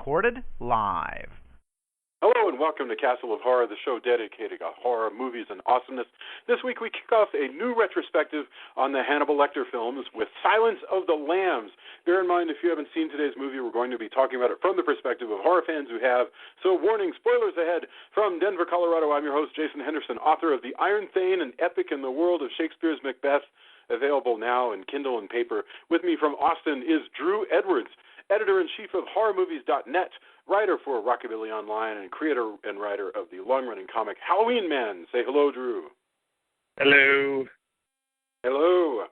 recorded live. Hello and welcome to Castle of Horror, the show dedicated to horror movies and awesomeness. This week we kick off a new retrospective on the Hannibal Lecter films with Silence of the Lambs. Bear in mind, if you haven't seen today's movie, we're going to be talking about it from the perspective of horror fans who have. So warning, spoilers ahead. From Denver, Colorado, I'm your host, Jason Henderson, author of The Iron Thane, an epic in the world of Shakespeare's Macbeth, available now in Kindle and paper. With me from Austin is Drew Edwards, editor-in-chief of HorrorMovies.net, writer for Rockabilly Online, and creator and writer of the long-running comic Halloween Man. Say hello, Drew. Hello. Hello.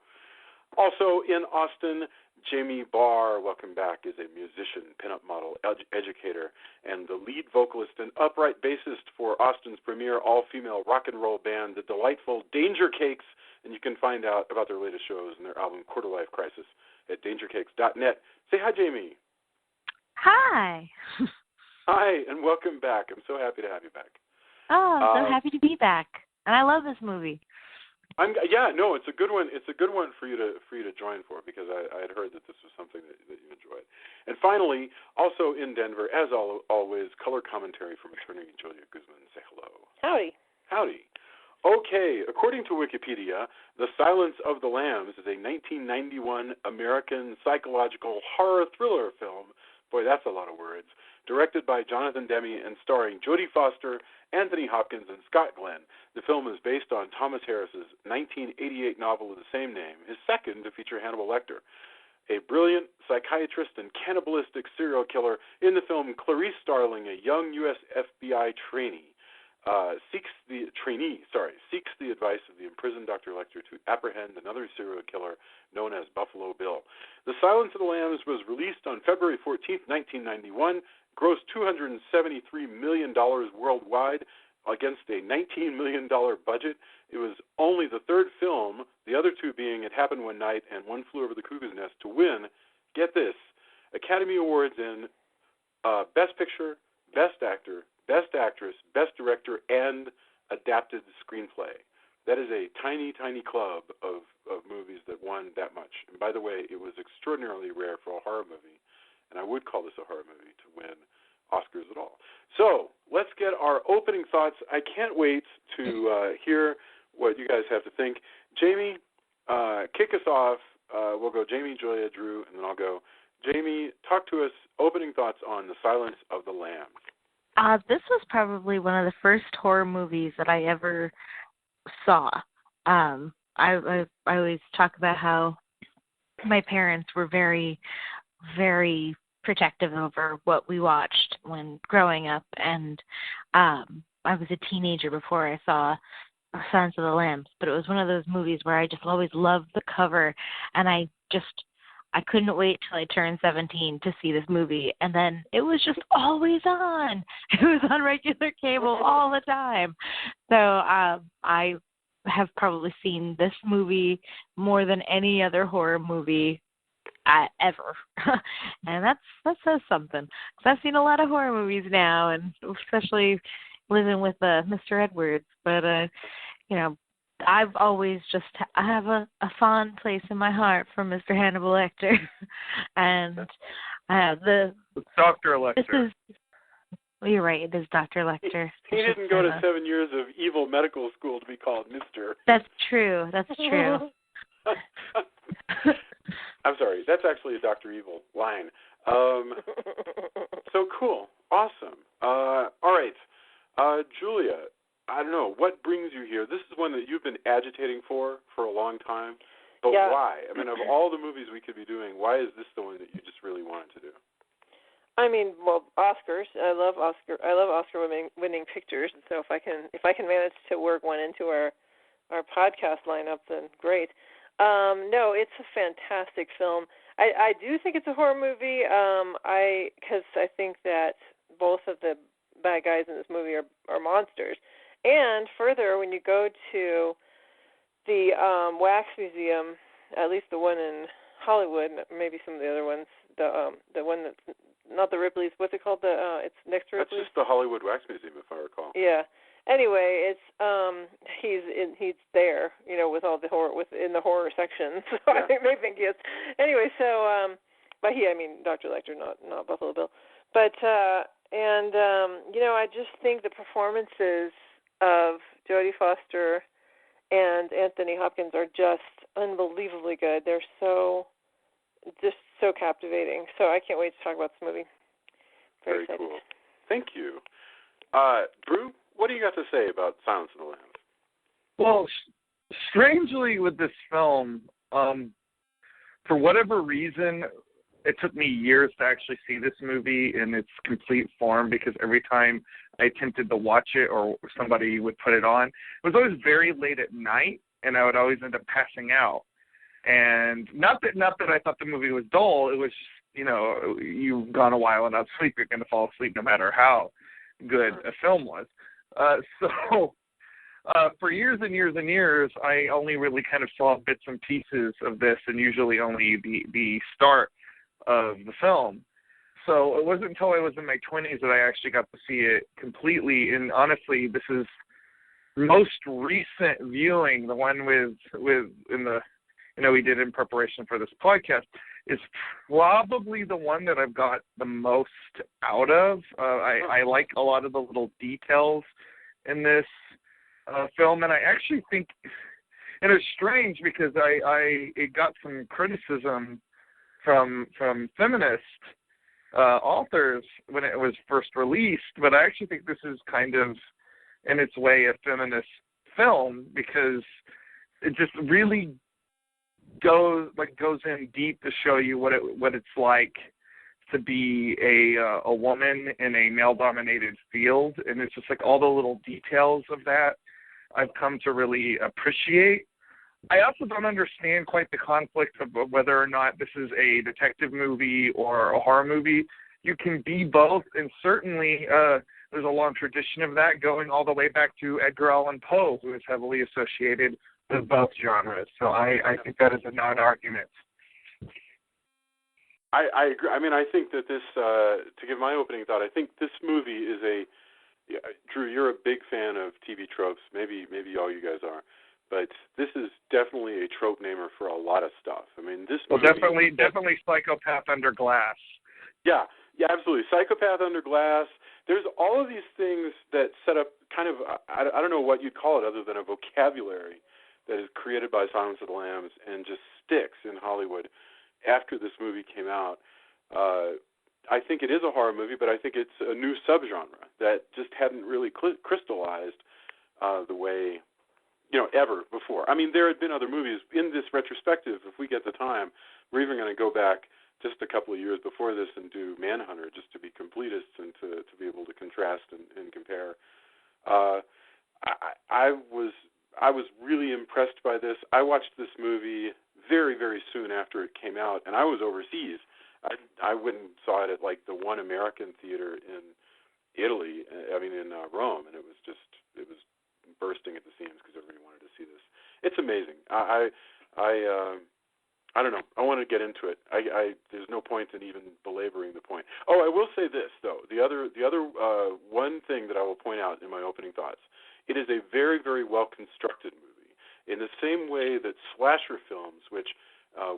Also in Austin, Jamie Barr, welcome back, is a musician, pinup model, educator, and the lead vocalist and upright bassist for Austin's premier all-female rock and roll band, the delightful Danger Cakes, and you can find out about their latest shows and their album Quarter Life Crisis at dangercakes.net. Say hi, Jamie. Hi. Hi, and welcome back. I'm so happy to have you back. Oh, I'm so happy to be back, and I love this movie. It's a good one. It's a good one for you to join for, because I had heard that this was something that you enjoyed. And finally, also in Denver, as always, color commentary from attorney Julia Guzman. Say hello. Howdy. Howdy. Okay, according to Wikipedia, The Silence of the Lambs is a 1991 American psychological horror thriller film. Boy, that's a lot of words. Directed by Jonathan Demme and starring Jodie Foster, Anthony Hopkins, and Scott Glenn. The film is based on Thomas Harris's 1988 novel of the same name, his second to feature Hannibal Lecter. A brilliant psychiatrist and cannibalistic serial killer. In the film, Clarice Starling, a young U.S. FBI trainee, seeks the advice of the imprisoned Dr. Lecter to apprehend another serial killer known as Buffalo Bill. The Silence of the Lambs was released on February 14th, 1991, grossed $273 million worldwide against a $19 million budget. It was only the third film, the other two being It Happened One Night and One Flew Over the Cuckoo's Nest, to win, get this, Academy Awards in Best Picture, Best Actor, Best Actress, Best Director, and Adapted Screenplay. That is a tiny, tiny club of movies that won that much. And by the way, it was extraordinarily rare for a horror movie, and I would call this a horror movie, to win Oscars at all. So let's get our opening thoughts. I can't wait to hear what you guys have to think. Jamie, kick us off. We'll go Jamie, Julia, Drew, and then I'll go. Jamie, talk to us, opening thoughts on The Silence of the Lambs. This was probably one of the first horror movies that I ever saw. I always talk about how my parents were very, very protective over what we watched when growing up, and I was a teenager before I saw Silence of the Lambs, but it was one of those movies where I just always loved the cover, and I couldn't wait till I turned 17 to see this movie, and then it was just always on. It was on regular cable all the time. So I have probably seen this movie more than any other horror movie ever, and that says something. Because I've seen a lot of horror movies now, and especially living with Mr. Edwards. But I've always I have a fond place in my heart for Mr. Hannibal Lecter, and Dr. Lecter. You're right, it is Dr. Lecter. He didn't go to 7 years of evil medical school to be called Mr. That's true. I'm sorry, that's actually a Dr. Evil line. So cool. Awesome. All right. Julia, I don't know, what brings you here? This is one that you've been agitating for a long time, but yeah. Why? I mean, of all the movies we could be doing, why is this the one that you just really wanted to do? I mean, well, Oscars. I love Oscar-winning pictures, and so if I can manage to work one into our podcast lineup, then great. No, it's a fantastic film. I do think it's a horror movie. Because I think that both of the bad guys in this movie are monsters. And further, when you go to the Wax Museum, at least the one in Hollywood, maybe some of the other ones, the one that's not the Ripley's, what's it called? It's next to Ripley's. That's just the Hollywood Wax Museum, if I recall. Yeah. Anyway, it's he's there, with all the horror in the horror section. So yeah. I think they think he is. Anyway, so but Dr. Lecter, not Buffalo Bill. But I just think the performances of Jodie Foster and Anthony Hopkins are just unbelievably good. They're just so captivating. So I can't wait to talk about this movie. Very excited. Cool. Thank you. Drew, what do you got to say about Silence of the Lambs? Well, strangely with this film, for whatever reason, it took me years to actually see this movie in its complete form, because every time I attempted to watch it or somebody would put it on, it was always very late at night, and I would always end up passing out. And not that I thought the movie was dull, it was just, you've gone a while without sleep, you're going to fall asleep no matter how good a film was. So for years and years and years, I only really kind of saw bits and pieces of this, and usually only the start of the film. So it wasn't until I was in my 20s that I actually got to see it completely. And honestly, this is most recent viewing, the one we did in preparation for this podcast, is probably the one that I've got the most out of. I like a lot of the little details in this film, and I actually think, and it's strange because it got some criticism from feminist authors when it was first released, but I actually think this is kind of, in its way, a feminist film, because it just really goes in deep to show you what it's like to be a woman in a male-dominated field, and it's just like all the little details of that I've come to really appreciate. I also don't understand quite the conflict of whether or not this is a detective movie or a horror movie. You can be both, and certainly there's a long tradition of that going all the way back to Edgar Allan Poe, who is heavily associated with both genres. So I think that is a non-argument. I agree. I mean, I think that this, to give my opening thought, I think this movie is Drew, you're a big fan of TV tropes. Maybe all you guys are. But this is definitely a trope namer for a lot of stuff. I mean, this movie... Well, definitely Psychopath Under Glass. Yeah, absolutely. Psychopath Under Glass. There's all of these things that set up kind of, I don't know what you'd call it other than a vocabulary that is created by Silence of the Lambs and just sticks in Hollywood after this movie came out. I think it is a horror movie, but I think it's a new subgenre that just hadn't really crystallized the way... ever before. I mean, there had been other movies in this retrospective. If we get the time, we're even going to go back just a couple of years before this and do Manhunter, just to be completists and to be able to contrast and compare. I was really impressed by this. I watched this movie very, very soon after it came out, and I was overseas. I went and saw it at like the one American theater in Italy. In Rome, and it was bursting at the seams because everybody wanted to see this. It's amazing. I don't know. I want to get into it. There's no point in even belaboring the point. Oh, I will say this though. The other one thing that I will point out in my opening thoughts. It is a very, very well constructed movie. In the same way that slasher films, which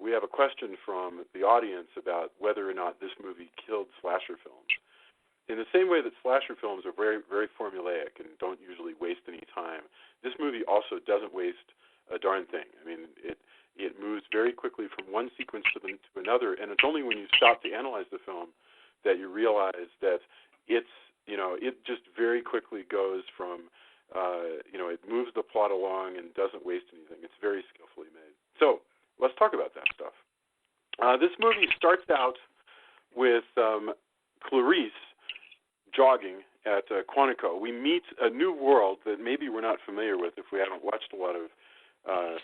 we have a question from the audience about whether or not this movie killed slasher films. In the same way that slasher films are very, very formulaic and don't usually waste any time, this movie also doesn't waste a darn thing. I mean, it moves very quickly from one sequence to another, and it's only when you stop to analyze the film that you realize that it just very quickly goes from, it moves the plot along and doesn't waste anything. It's very skillfully made. So let's talk about that stuff. This movie starts out with Clarice jogging at Quantico. We meet a new world that maybe we're not familiar with if we haven't watched a lot of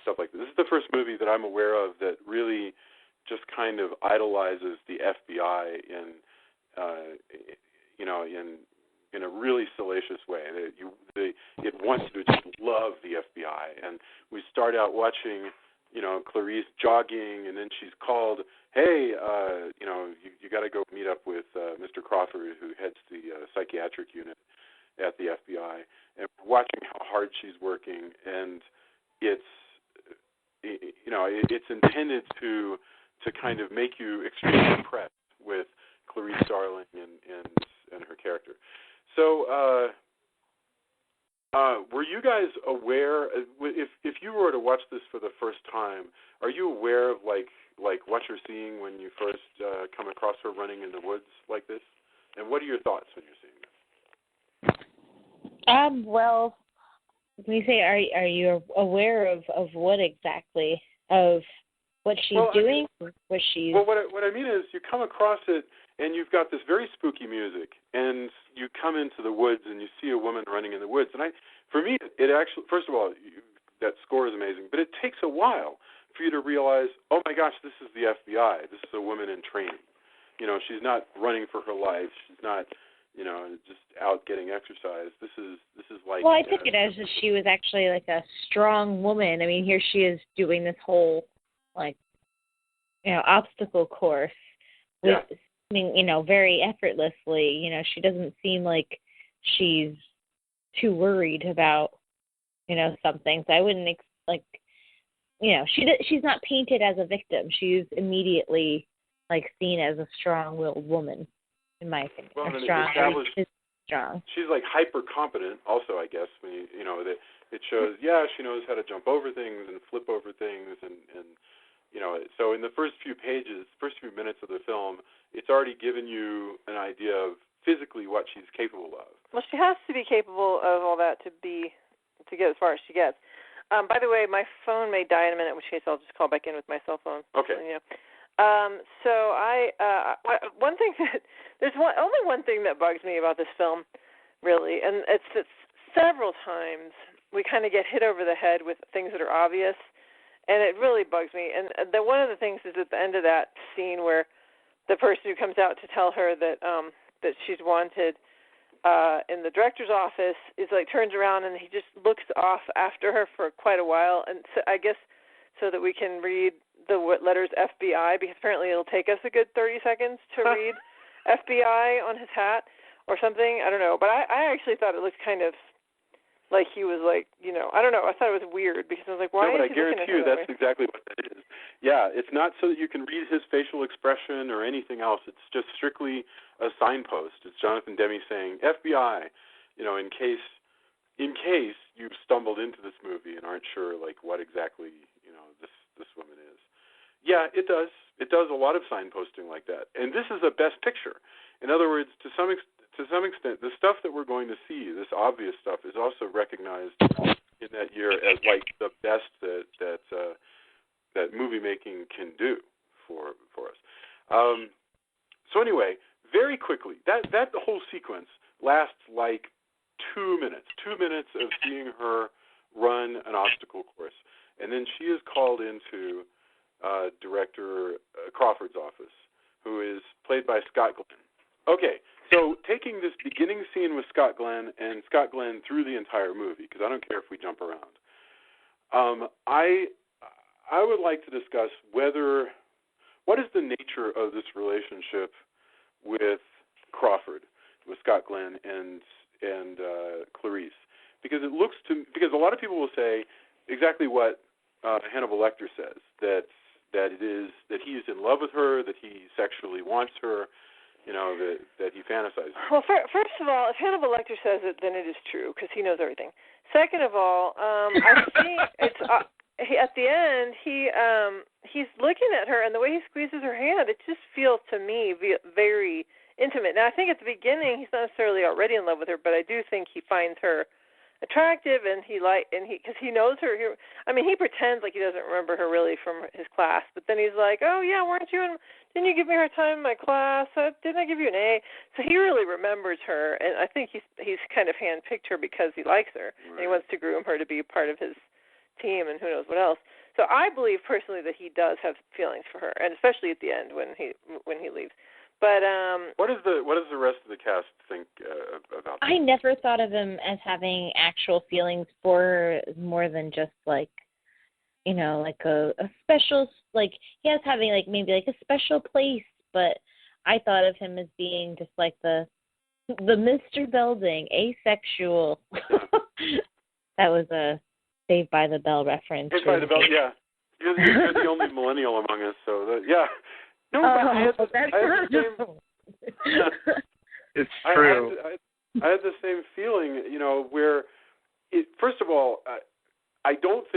stuff like this. This is the first movie that I'm aware of that really just kind of idolizes the FBI in a really salacious way. It wants you to just love the FBI. And we start out watching Clarice jogging, and then she's called, hey, you got to go meet up with Mr. Crawford, who heads the psychiatric unit at the FBI, and watching how hard she's working, and it's intended to kind of make you extremely impressed with Clarice Starling and her character. So, were you guys aware, if you were to watch this for the first time, are you aware of like what you're seeing when you first come across her running in the woods like this? And what are your thoughts when you're seeing this? Well, when you say are you aware of what exactly? Of what she's doing? What she's... Well, what I mean is you come across it and you've got this very spooky music, and you come into the woods and you see a woman running in the woods. And for me, it actually, first of all, that score is amazing, but it takes a while for you to realize, oh my gosh, this is the FBI. This is a woman in training. You know, she's not running for her life. She's not, you know, just out getting exercise. This is like. Well, I took it as if she was actually like a strong woman. I mean, here she is doing this whole, like, you know, obstacle course with, you know, very effortlessly. You know, she doesn't seem like she's too worried about, you know, something. So I wouldn't you know, she's not painted as a victim. She's immediately like seen as a strong-willed woman, in my opinion. Well, Strong. She's like hyper competent. Also, I guess when you know that it shows. Yeah, she knows how to jump over things and flip over things, and you know. So in the first few minutes of the film, it's already given you an idea of physically what she's capable of. Well, she has to be capable of all that to get as far as she gets. By the way, my phone may die in a minute, in which case I'll just call back in with my cell phone. Okay. You know. So one thing only one thing that bugs me about this film, really, and it's that several times we kind of get hit over the head with things that are obvious, and it really bugs me. And one of the things is at the end of that scene where the person who comes out to tell her that she's wanted in the director's office is like turns around and he just looks off after her for quite a while, and so, I guess so that we can read the letters FBI, because apparently it'll take us a good 30 seconds to read FBI on his hat or something. I don't know, but I actually thought it looked kind of like he was like, you know, I don't know. I thought it was weird because I was like, why? No, but is I he guarantee you that's exactly what that is. Yeah, it's not so that you can read his facial expression or anything else. It's just strictly a signpost. It's Jonathan Demme saying FBI, you know, in case you've stumbled into this movie and aren't sure like what exactly, you know, this woman is. Yeah, it does. It does a lot of signposting like that. And this is a best picture. In other words, to some extent, the stuff that we're going to see, this obvious stuff, is also recognized in that year as like the best that movie making can do for us. So anyway, very quickly, that the whole sequence lasts like 2 minutes. 2 minutes of seeing her run an obstacle course, and then she is called into Director Crawford's office, who is played by Scott Glenn. Okay, so taking this beginning scene with Scott Glenn and Scott Glenn through the entire movie, because I don't care if we jump around, I would like to discuss what is the nature of this relationship with Crawford, with Scott Glenn and Clarice, because a lot of people will say exactly what Hannibal Lecter says, that he is in love with her, that he sexually wants her, you know, that he fantasizes. Well, first of all, if Hannibal Lecter says it, then it is true because he knows everything. Second of all, I think it's at the end he's looking at her, and the way he squeezes her hand, it just feels to me very intimate. Now, I think at the beginning he's not necessarily already in love with her, but I do think he finds her attractive, and because he knows her. He pretends like he doesn't remember her really from his class, but then he's like, "Oh yeah, didn't you give me a hard time in my class? Didn't I give you an A?" So he really remembers her, and I think he's kind of handpicked her because he likes her, right. And he wants to groom her to be part of his team, and who knows what else. So I believe personally that he does have feelings for her, and especially at the end when he leaves. But what does the rest of the cast think about that? I never thought of him as having actual feelings for her more than just like, you know, like a special, like he has having like maybe like a special place, but I thought of him as being just like the Mr. Belding, asexual. That was a Saved by the Bell reference. Saved by the Bell, yeah. You're the only millennial among us, so yeah. No, but I had the It's true. I had the same feeling, where, first of all, I don't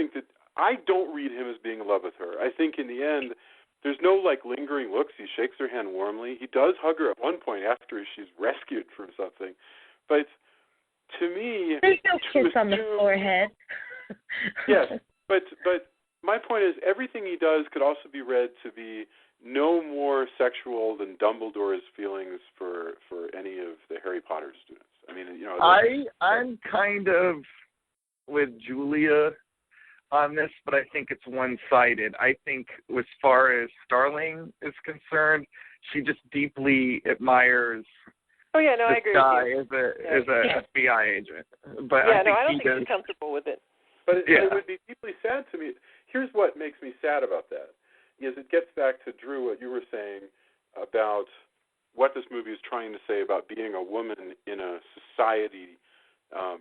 read him as being in love with her. I think in the end, there's no lingering looks. He shakes her hand warmly. He does hug her at one point after she's rescued from something, but to me, there's no kiss on the forehead. Yes, but my point is, everything he does could also be read to be no more sexual than Dumbledore's feelings for any of the Harry Potter students. I mean, I'm kind of with Julia on this, but I think it's one-sided. I think as far as Starling is concerned, she just deeply admires I agree guy with you. as a FBI agent. But I think don't think she's comfortable with it. But it would be deeply sad to me. Here's what makes me sad about that, is it gets back to, Drew, what you were saying about what this movie is trying to say about being a woman in a society,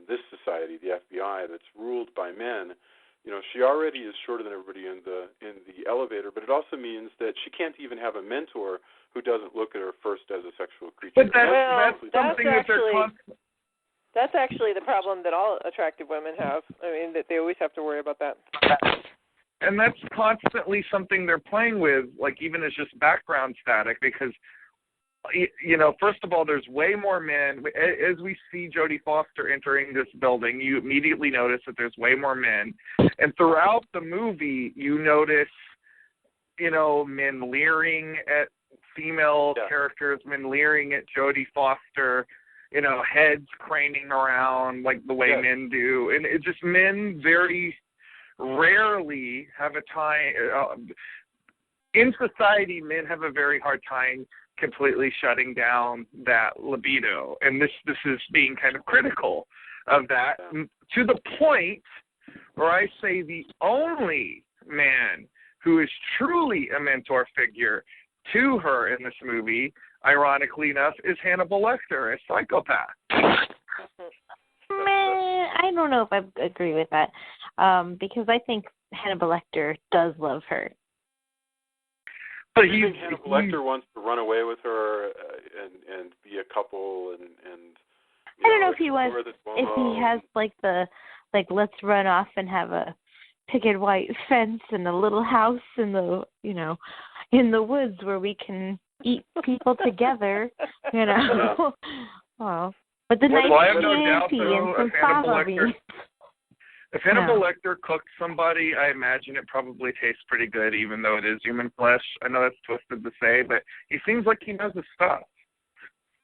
this society, the FBI, that's ruled by men. She already is shorter than everybody in the elevator, but it also means that she can't even have a mentor who doesn't look at her first as a sexual creature. But that's something that's actually the problem that all attractive women have. I mean, that they always have to worry about that. And that's constantly something they're playing with, even as just background static, because, first of all, there's way more men. As we see Jodie Foster entering this building, you immediately notice that there's way more men. And throughout the movie, you notice, men leering at female characters, men leering at Jodie Foster, heads craning around like the way men do. And it just, men very rarely have a time, in society, men have a very hard time completely shutting down that libido. And this is being kind of critical of that, to the point where I say the only man who is truly a mentor figure to her in this movie, ironically enough, is Hannibal Lecter, a psychopath. I don't know if I agree with that, because I think Hannibal Lecter does love her. But do you think Hannibal Lecter wants to run away with her and be a couple and I don't know if he has let's run off and have a picket white fence and a little house in the in the woods where we can eat people together, Well, but the nice Chianti and some fava beans. If Hannibal Lecter cooked somebody, I imagine it probably tastes pretty good, even though it is human flesh. I know that's twisted to say, but he seems like he knows his stuff.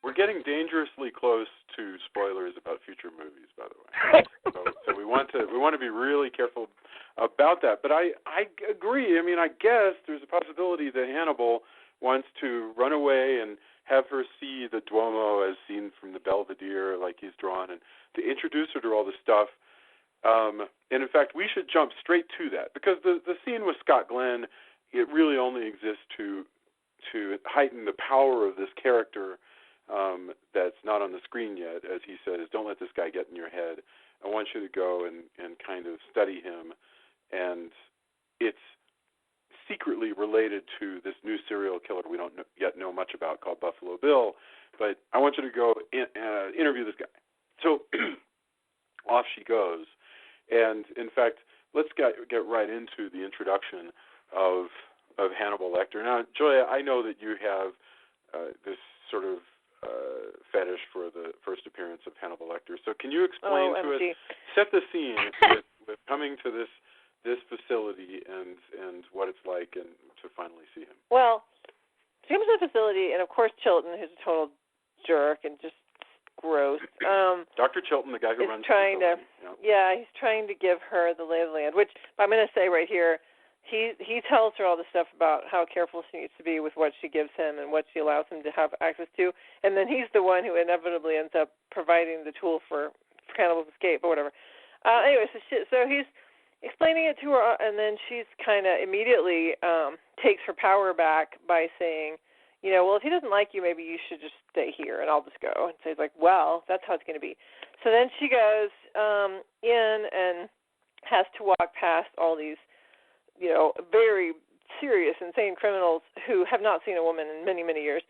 We're getting dangerously close to spoilers about future movies, by the way. so we want to be really careful about that. But I agree. I mean, I guess there's a possibility that Hannibal wants to run away and have her see the Duomo as seen from the Belvedere, like he's drawn, and to introduce her to all this stuff. And in fact, we should jump straight to that, because the scene with Scott Glenn, it really only exists to heighten the power of this character that's not on the screen yet. As he says, don't let this guy get in your head. I want you to go and kind of study him. And it's secretly related to this new serial killer we don't yet know much about, called Buffalo Bill. But I want you to go interview this guy. So off she goes. And in fact, let's get right into the introduction of Hannibal Lecter. Now, Joya, I know that you have this sort of fetish for the first appearance of Hannibal Lecter. So can you explain to us, set the scene with coming to this facility and what it's like and to finally see him? Well, she comes to the facility, and of course Chilton, who's a total jerk and just gross. Dr. Chilton, the guy who runs trying the facility. He's trying to give her the lay of the land, which I'm going to say right here, he tells her all the stuff about how careful she needs to be with what she gives him and what she allows him to have access to, and then he's the one who inevitably ends up providing the tool for Hannibal's escape or whatever. Anyway, so he's explaining it to her, and then she's kind of immediately takes her power back by saying, well, if he doesn't like you, maybe you should just stay here, and I'll just go. And so he's like, well, that's how it's going to be. So then she goes in and has to walk past all these, very serious, insane criminals who have not seen a woman in many, many years.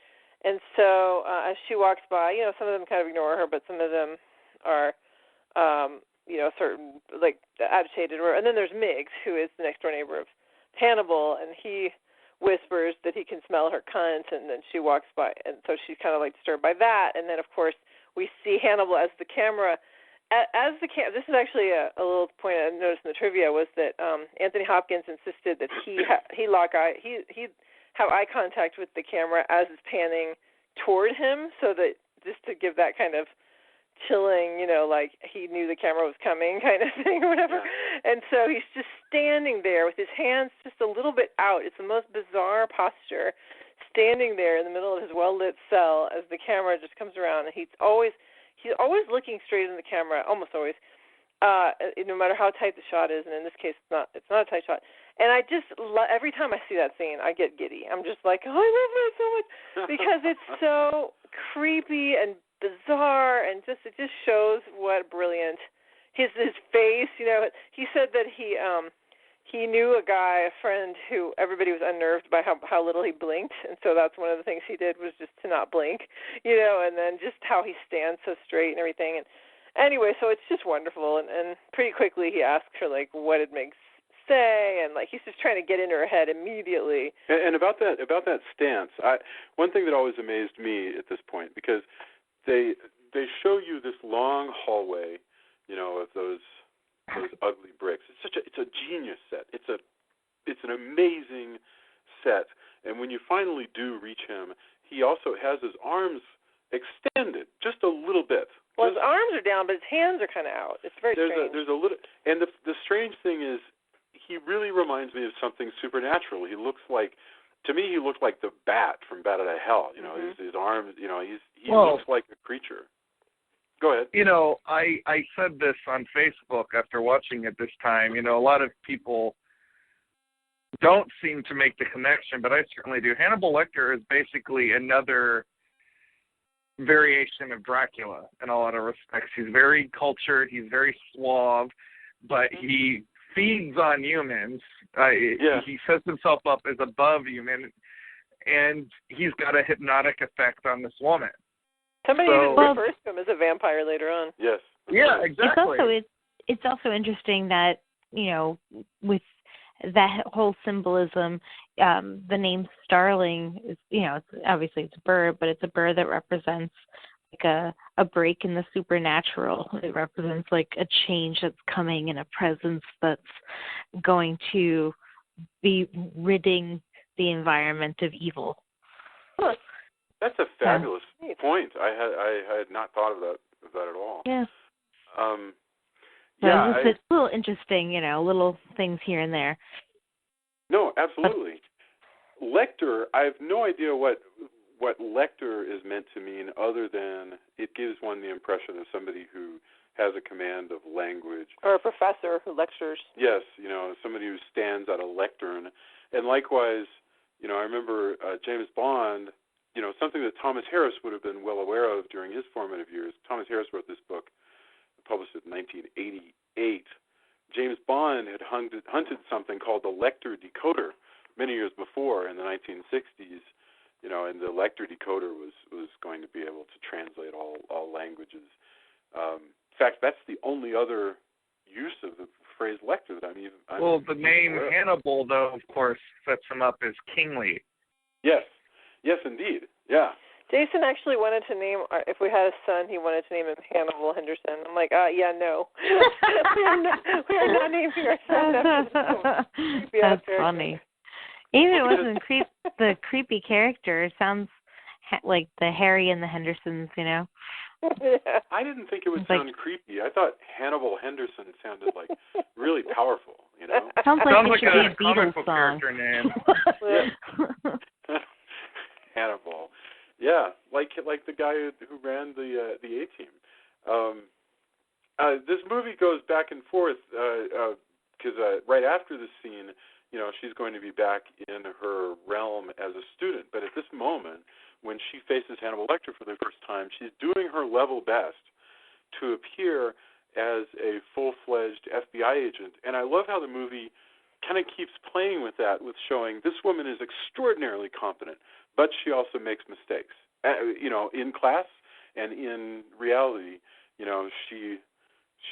And so as she walks by, some of them kind of ignore her, but some of them are, certain, like, agitated. And then there's Miggs, who is the next door neighbor of Hannibal, and he whispers that he can smell her cunt, and then she walks by, and so she's kind of like disturbed by that. And then, of course, we see Hannibal as the camera. This is actually a little point I noticed in the trivia, was that Anthony Hopkins insisted that he have eye contact with the camera as it's panning toward him, so that just to give that kind of chilling, like he knew the camera was coming kind of thing or whatever. Yeah. And so he's just standing there with his hands just a little bit out. It's the most bizarre posture, standing there in the middle of his well-lit cell as the camera just comes around. And he's always looking straight in the camera, almost always, no matter how tight the shot is. And in this case, it's not a tight shot. And I just every time I see that scene, I get giddy. I'm just like, oh, I love that so much, because it's so creepy and bizarre, and it just shows what brilliant his face. He said that he knew a friend who everybody was unnerved by how little he blinked, and so that's one of the things he did, was just to not blink, and then just how he stands so straight and everything. And anyway, so it's just wonderful, and pretty quickly he asks her, like, what did Miggs say, and like he's just trying to get into her head immediately. And about that stance, one thing that always amazed me at this point, because they show you this long hallway, of those ugly bricks. It's a genius set. It's an amazing set. And when you finally do reach him, he also has his arms extended just a little bit. Well, his arms are down, but his hands are kind of out. It's very strange. There's a little, and the strange thing is, he really reminds me of something supernatural. He looks like the Bat from Bat Out of Hell. His arms. He looks like a creature. Go ahead. I said this on Facebook after watching it this time. A lot of people don't seem to make the connection, but I certainly do. Hannibal Lecter is basically another variation of Dracula in a lot of respects. He's very cultured. He's very suave, but he feeds on humans. He sets himself up as above human, and he's got a hypnotic effect on this woman. Somebody even refers to him as a vampire later on. Yes. Yeah, exactly. It's also interesting that, with that whole symbolism, the name Starling is, obviously it's a bird, but it's a bird that represents like a break in the supernatural. It represents like a change that's coming and a presence that's going to be ridding the environment of evil. That's a fabulous point. I had not thought of that at all. Yeah. It's a little interesting, little things here and there. No, absolutely. Lecter, I have no idea what Lecter is meant to mean, other than it gives one the impression of somebody who has a command of language. Or a professor who lectures. Yes, somebody who stands at a lectern. And likewise, I remember James Bond, something that Thomas Harris would have been well aware of during his formative years. Thomas Harris wrote this book, published it in 1988. James Bond had hunted something called the Lecter decoder many years before, in the 1960s. And the Lecter decoder was going to be able to translate all languages. In fact, that's the only other use of the phrase Lecter that I'm the name Hannibal, though, of course, sets him up as kingly. Yes, indeed, yeah. Jason actually wanted to name, if we had a son, he wanted to name him Hannibal Henderson. I'm like, yeah, no. we are not naming our son. That's funny. Even if it wasn't the creepy character, it sounds like the Harry and the Hendersons, Yeah. I didn't think it would sound creepy. I thought Hannibal Henderson sounded like really powerful, Sounds like it should be a comic Beatles book song. character name. Hannibal. Yeah, like the guy who ran the A-Team. This movie goes back and forth because right after this scene, she's going to be back in her realm as a student. But at this moment, when she faces Hannibal Lecter for the first time, she's doing her level best to appear as a full-fledged FBI agent. And I love how the movie kind of keeps playing with that, with showing this woman is extraordinarily competent, but she also makes mistakes. in class and in reality,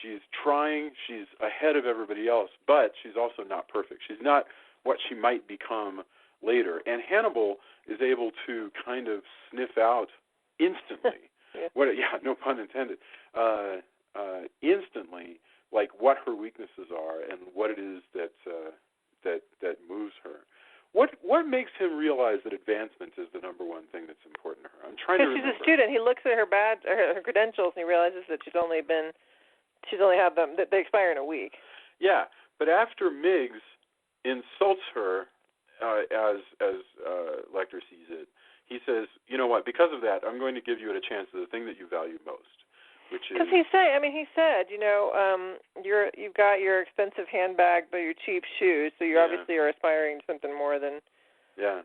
she's trying, she's ahead of everybody else, but she's also not perfect. She's not what she might become later. And Hannibal is able to kind of sniff out instantly, no pun intended, instantly, like what her weaknesses are and what it is that moves her. What makes him realize that advancement is the number one thing that's important to her? I'm trying to remember. Because she's a student. He looks at her credentials and he realizes that she's only had them, that they expire in a week. Yeah, but after Miggs insults her, as Lecter sees it, he says, you know what, because of that, I'm going to give you a chance to the thing that you value most, which is... Because he said, you've got your expensive handbag but your cheap shoes, so you obviously are aspiring to something more than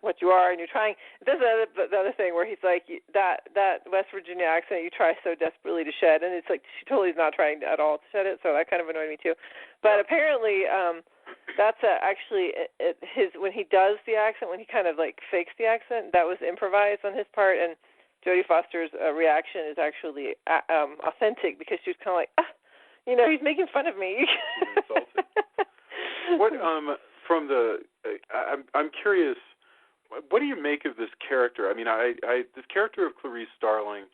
what you are, and you're trying... This is the other thing where he's like, that West Virginia accent you try so desperately to shed, and it's like she totally is not trying at all to shed it, so that kind of annoyed me too. But apparently... that's actually when he does the accent, when he kind of like fakes the accent, that was improvised on his part, and Jodie Foster's reaction is actually authentic because she was kind of like, he's making fun of me. What from the I'm curious, what do you make of this character? I mean, this character of Clarice Starling.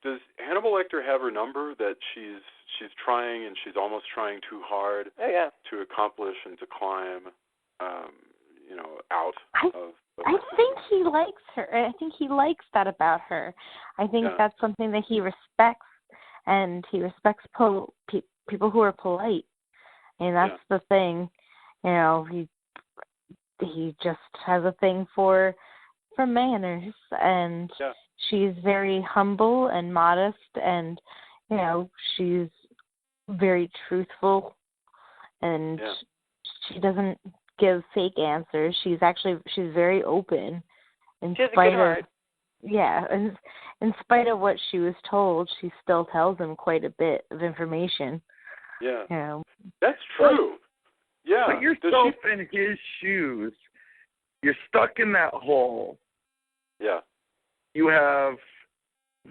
Does Hannibal Lecter have her number that she's trying and she's almost trying too hard to accomplish and to climb, out of I think he likes her. I think he likes that about her. I think that's something that he respects, and he respects people who are polite. And that's the thing. He just has a thing for manners, and she's very humble and modest, and she's very truthful, and she doesn't give fake answers. She's very open. She has a good heart. And in spite of what she was told, she still tells him quite a bit of information. Yeah, that's true. Put yourself in his shoes. You're stuck in that hole. Yeah. You have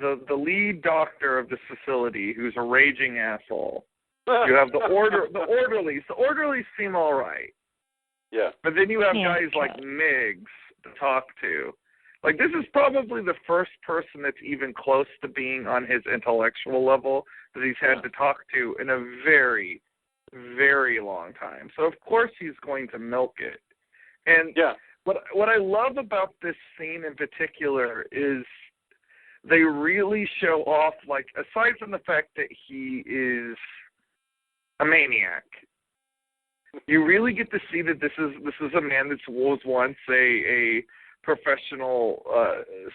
the lead doctor of this facility who's a raging asshole. You have the orderlies. The orderlies seem all right. Yeah. But then you have guys like Miggs to talk to. Like, this is probably the first person that's even close to being on his intellectual level that he's had to talk to in a very, very long time. So, of course, he's going to milk it. And what I love about this scene in particular is they really show off, like, aside from the fact that he is a maniac, you really get to see that this is a man that was once a professional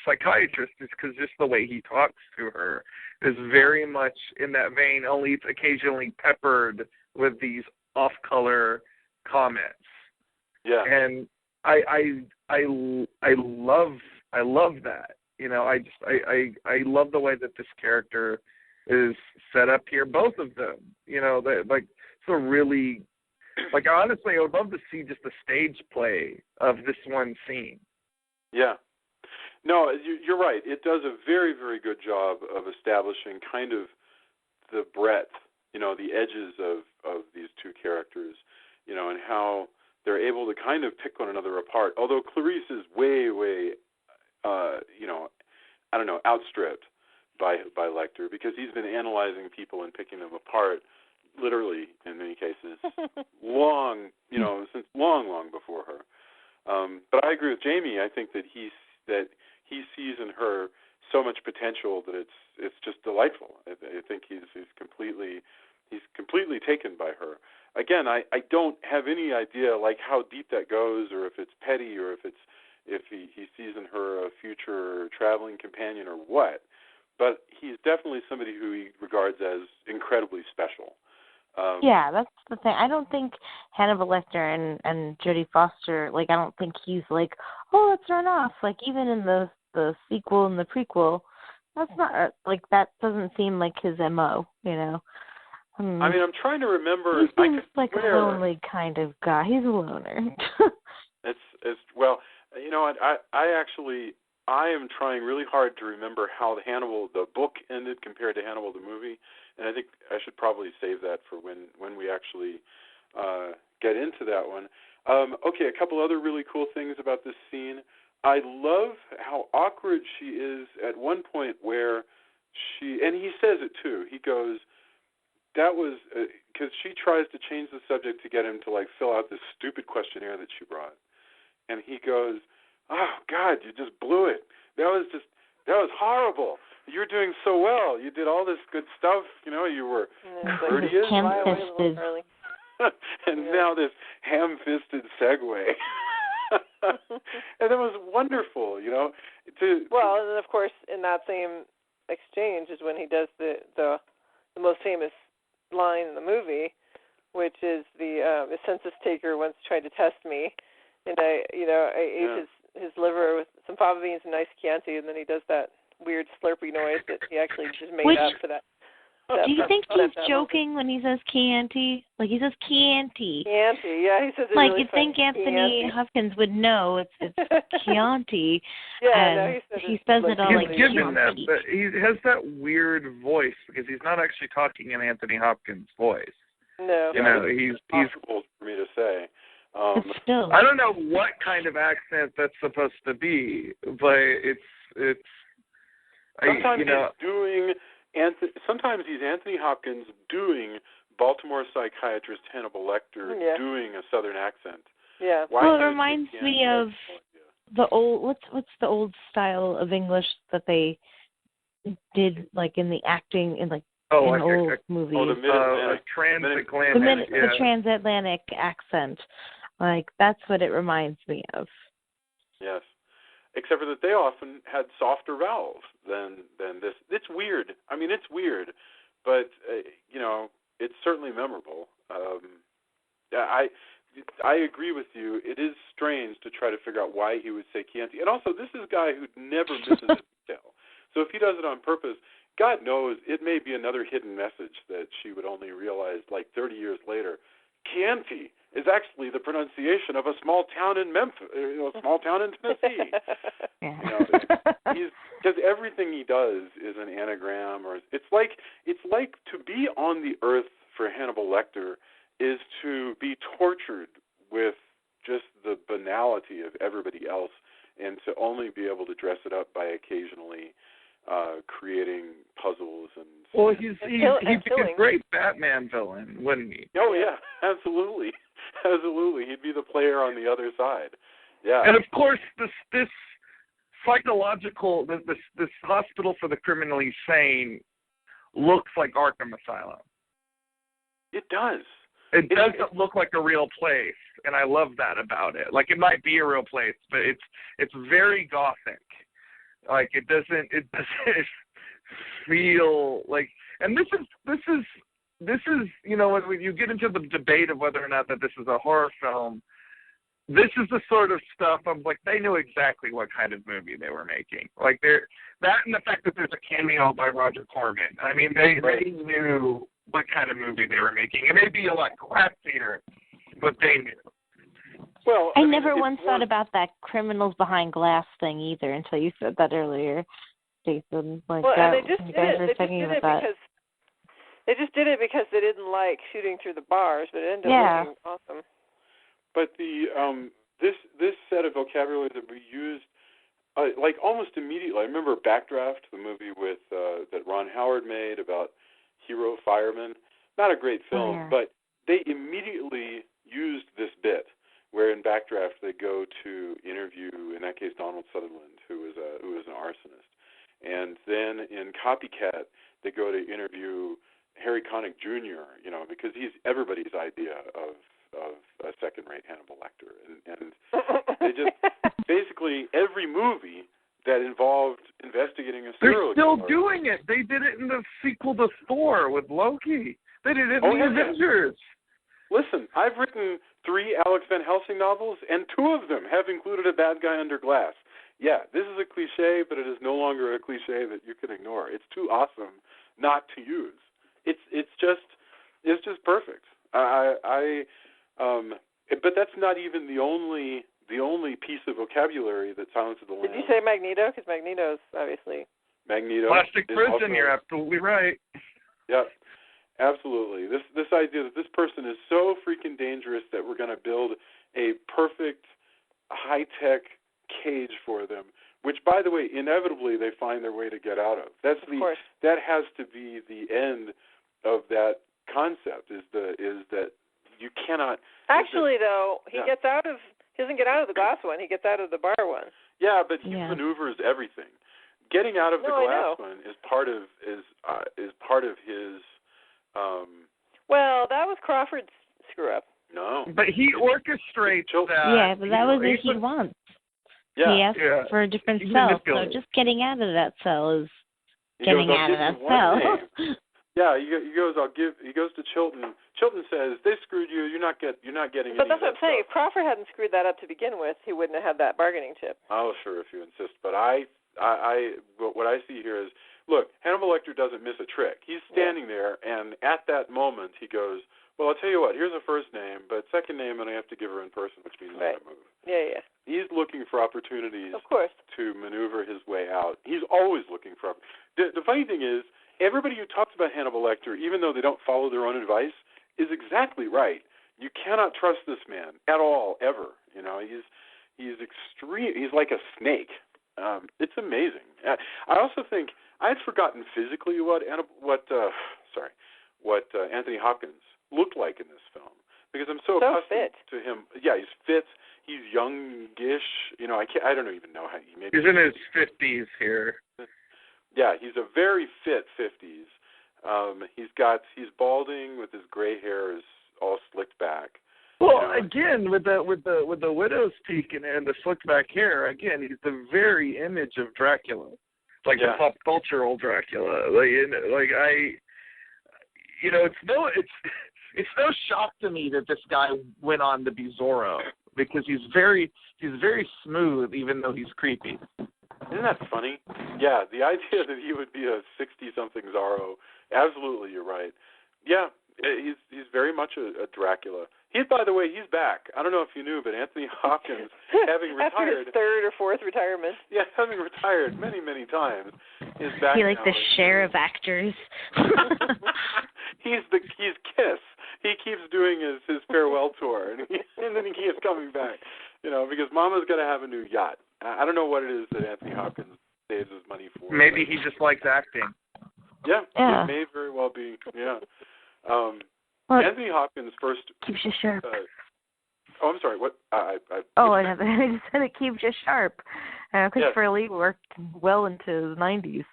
psychiatrist, because just the way he talks to her is very much in that vein, only it's occasionally peppered with these off-color comments. Yeah. And I love that. I love the way that this character is set up here. Both of them, it's a really, honestly, I would love to see just a stage play of this one scene. Yeah. No, you're right. It does a very, very good job of establishing kind of the breadth, the edges of these two characters, and how they're able to kind of pick one another apart. Although Clarice is way, way, outstripped by Lecter, because he's been analyzing people and picking them apart, literally in many cases, since long before her. But I agree with Jamie. I think that he sees in her so much potential that it's just delightful. I think he's completely taken by her. Again, I don't have any idea how deep that goes, or if it's petty, or if he sees in her a future traveling companion or what. But he's definitely somebody who he regards as incredibly special. That's the thing. I don't think Hannibal Lecter and Jodie Foster, I don't think he's like, oh, let's run off. Even in the sequel and the prequel, that's not, that doesn't seem like his MO, I'm trying to remember. He seems like a lonely kind of guy. He's a loner. It's well, I I am trying really hard to remember how Hannibal the book ended compared to Hannibal the movie, and I think I should probably save that for when we actually get into that one. Okay, a couple other really cool things about this scene. I love how awkward she is at one point where and he says it too. He goes, that was, because she tries to change the subject to get him to like fill out this stupid questionnaire that she brought. And he goes, oh, God, you just blew it. That was horrible. You're doing so well. You did all this good stuff. You know, you were courteous. Ham-fisted. And now this ham-fisted segue. And that was wonderful, you know. Well, and then, of course, in that same exchange is when he does the most famous line in the movie, which is the census taker once tried to test me, and I ate his liver with some fava beans and nice Chianti, and then he does that weird slurpy noise that he actually just made up for that. Do you think he's joking when he says Chianti? Like, he says Chianti. Chianti, yeah, he says it like, really you'd think Anthony Hopkins would know it's Chianti. He says it all he's like given Chianti. that, but he has that weird voice because he's not actually talking in Anthony Hopkins' voice. No. You know, he's possible for me to say. But still. I don't know what kind of accent that's supposed to be, but it's. Sometimes sometimes he's Anthony Hopkins doing Baltimore psychiatrist Hannibal Lecter doing a Southern accent. Yeah. Well, it reminds me of the old. What's the old style of English that they did, like in the acting in like in old movies? Oh, the transatlantic. The transatlantic accent. Like, that's what it reminds me of. Yes. Except for that they often had softer vowels than this. It's weird. I mean, it's weird, but it's certainly memorable. I agree with you. It is strange to try to figure out why he would say Chianti. And also, this is a guy who never misses a detail. So if he does it on purpose, God knows it may be another hidden message that she would only realize like 30 years later. Chianti is actually the pronunciation of a small town in Memphis, a small town in Tennessee. Because everything he does is an anagram, or it's like to be on the earth for Hannibal Lecter is to be tortured with just the banality of everybody else, and to only be able to dress it up by occasionally creating puzzles and. Well, he'd be a great Batman villain, wouldn't he? Oh yeah, absolutely. Absolutely, he'd be the player on the other side. Yeah, and of course, this psychological, this hospital for the criminally sane, looks like Arkham Asylum. It does. It doesn't look like a real place, and I love that about it. Like, it might be a real place, but it's very gothic. Like, it doesn't feel like. And this is. When you get into the debate of whether or not that this is a horror film, this is the sort of stuff I'm like, they knew exactly what kind of movie they were making. Like, that and the fact that there's a cameo by Roger Corman. I mean, they knew what kind of movie they were making. It may be a lot crappier, but they knew. Well, I never once thought about that criminals behind glass thing either until you said that earlier, Jason. Like, well, that, and they just did it. They just did it because they didn't like shooting through the bars, but it ended up looking awesome. But the this set of vocabulary that we used, like almost immediately. I remember Backdraft, the movie with that Ron Howard made about hero firemen. Not a great film, but they immediately used this bit where in Backdraft they go to interview, in that case, Donald Sutherland, who was an arsonist, and then in Copycat they go to interview Harry Connick Jr., because he's everybody's idea of a second-rate Hannibal Lecter. And they just, basically, every movie that involved investigating a serial killer. They're still doing it. They did it in the sequel to Thor with Loki. They did it in the Avengers. Listen, I've written 3 Alex Van Helsing novels, and 2 of them have included a bad guy under glass. Yeah, this is a cliche, but it is no longer a cliche that you can ignore. It's too awesome not to use. It's just perfect. But that's not even the only the only piece of vocabulary that Silence of the Lambs. Did you say Magneto? Because Magneto's obviously Magneto. Plastic prison. Also, You're absolutely right. Yeah, absolutely. This idea that this person is so freaking dangerous that we're going to build a perfect high-tech cage for them, which, by the way, inevitably they find their way to get out of. That has to be the end of that concept. Is that you cannot. Actually, though, he doesn't get out of the glass one. He gets out of the bar one. Yeah, but he maneuvers everything. Getting out of the glass one is part of his. Well, that was Crawford's screw up. No, but he orchestrates that. Yeah, but that was what he wants. Yeah. He asked for a different cell, so just getting out of that cell is getting out of that cell. Yeah, he goes to Chilton. Chilton says, "They screwed you. You're not getting." But that's what I'm saying. If Crawford hadn't screwed that up to begin with, he wouldn't have had that bargaining chip. Oh, sure, if you insist. But what I see here is, look, Hannibal Lecter doesn't miss a trick. He's standing there, and at that moment, he goes, "Well, I'll tell you what. Here's a first name, but second name, and I have to give her in person, which means I move." Yeah. He's looking for opportunities, of course, to maneuver his way out. He's always looking for. The funny thing is, everybody who talks about Hannibal Lecter, even though they don't follow their own advice, is exactly right. You cannot trust this man at all, ever. You know, he's extreme. He's like a snake. It's amazing. I also think I had forgotten physically what Anthony Hopkins looked like in this film, because I'm so accustomed to him. Yeah, he's fit. He's youngish. You know, I don't even know how he maybe. He's in his 50s here. Yeah, he's a very fit 50s. He's balding with his gray hair is all slicked back. Well, again, with the widow's peak and the slicked back hair, again, he's the very image of Dracula, like the pop cultural Dracula. It's no shock to me that this guy went on to be Zorro, because he's very smooth, even though he's creepy. Isn't that funny? Yeah, the idea that he would be a 60-something Zorro, absolutely, you're right. Yeah, he's very much a Dracula. By the way, he's back. I don't know if you knew, but Anthony Hopkins, having retired... After his third or fourth retirement. Yeah, having retired many, many times, is back He like now. the share of actors. He's Kiss. He keeps doing his farewell tour, and then he keeps coming back. You know, because Mama's got to have a new yacht. I don't know what it is that Anthony Hopkins saves his money for. Maybe he just likes acting. Yeah, it may very well be. Yeah. Anthony Hopkins first keeps you sharp. I'm sorry. What? I just said it keeps you sharp. Christopher Lee worked well into the 90s.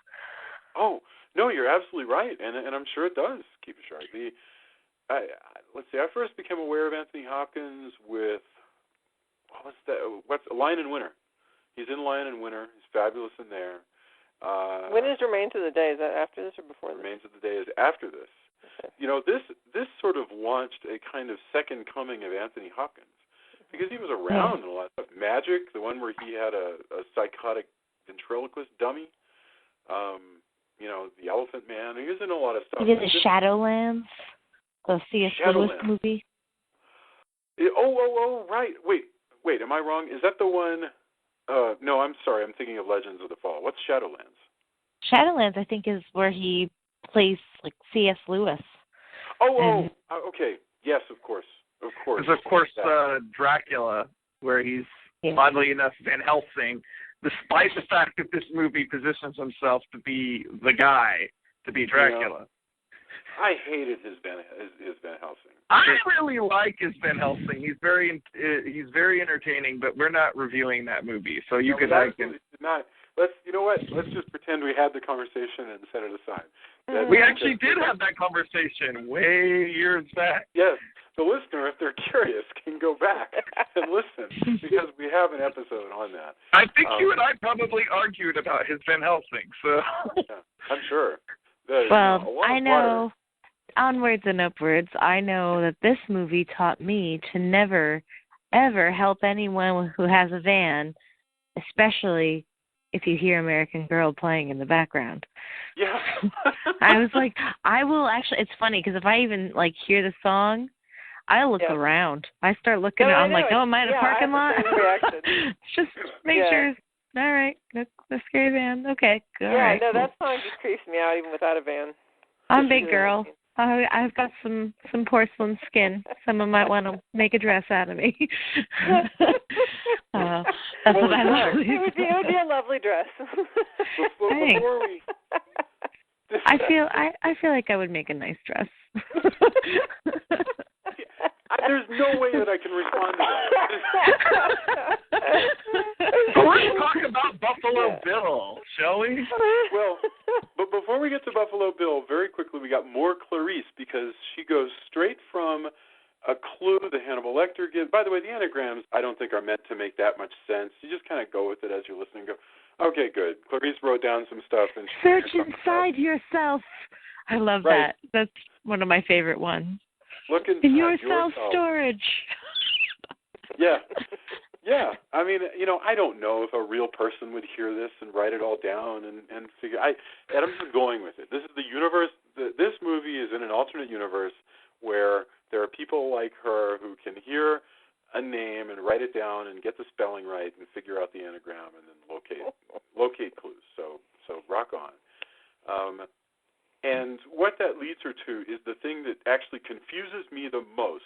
Oh no, you're absolutely right, and I'm sure it does keep you sharp. Let's see. I first became aware of Anthony Hopkins with what's Lion and Winter. He's in Lion and Winter. He's fabulous in there. When is Remains of the Day? Is that after this or before this? Remains of the Day is after this. Okay. You know, this sort of launched a kind of second coming of Anthony Hopkins, because he was around in a lot of stuff. Magic, the one where he had a psychotic ventriloquist dummy. You know, The Elephant Man. He was in a lot of stuff. He did the Shadowlands, the C.S. Lewis movie. Oh, right. Wait, am I wrong? Is that the one? No, I'm sorry. I'm thinking of Legends of the Fall. What's Shadowlands? Shadowlands, I think, is where he plays like C.S. Lewis. Okay. Yes, of course. There's, of course, Dracula, where he's, oddly enough, Van Helsing, despite the fact that this movie positions himself to be the guy, to be Dracula. Yeah. I hated his Van Helsing. I really like his Van Helsing. He's very entertaining, but we're not reviewing that movie, so you can like him. You know what? Let's just pretend we had the conversation and set it aside. We actually did have that conversation way years back. Yes. The listener, if they're curious, can go back and listen, because we have an episode on that. I think you and I probably argued about his Van Helsing, so... Yeah, I'm sure. I know, onwards and upwards, I know that this movie taught me to never, ever help anyone who has a van, especially if you hear American Girl playing in the background. Yeah. I was like, I will actually, it's funny, because if I even, hear the song, I look around. I start looking. No, I'm like, oh, am I in a parking lot? Just make sure. All right, the scary van. Okay, good. Yeah, right, no, that song just creeps me out even without a van. I'm a big girl. I've got some porcelain skin. Someone might want to make a dress out of me. That's what I love. It would be a lovely dress. Thanks. I feel like I would make a nice dress. There's no way that I can respond to that. So let's talk about Buffalo Bill, shall we? Well, but before we get to Buffalo Bill, very quickly we got more Clarice, because she goes straight from a clue the Hannibal Lecter gives. By the way, the anagrams I don't think are meant to make that much sense. You just kind of go with it as you're listening. Go, okay, good. Clarice wrote down some stuff. And search inside yourself. I love that. That's one of my favorite ones. Look in your self-storage. Yeah. Yeah. I mean, I don't know if a real person would hear this and write it all down and figure. I'm just going with it. This is the universe. This movie is in an alternate universe where there are people like her who can hear a name and write it down and get the spelling right and figure out the anagram and then locate clues. So rock on. And what that leads her to is the thing that actually confuses me the most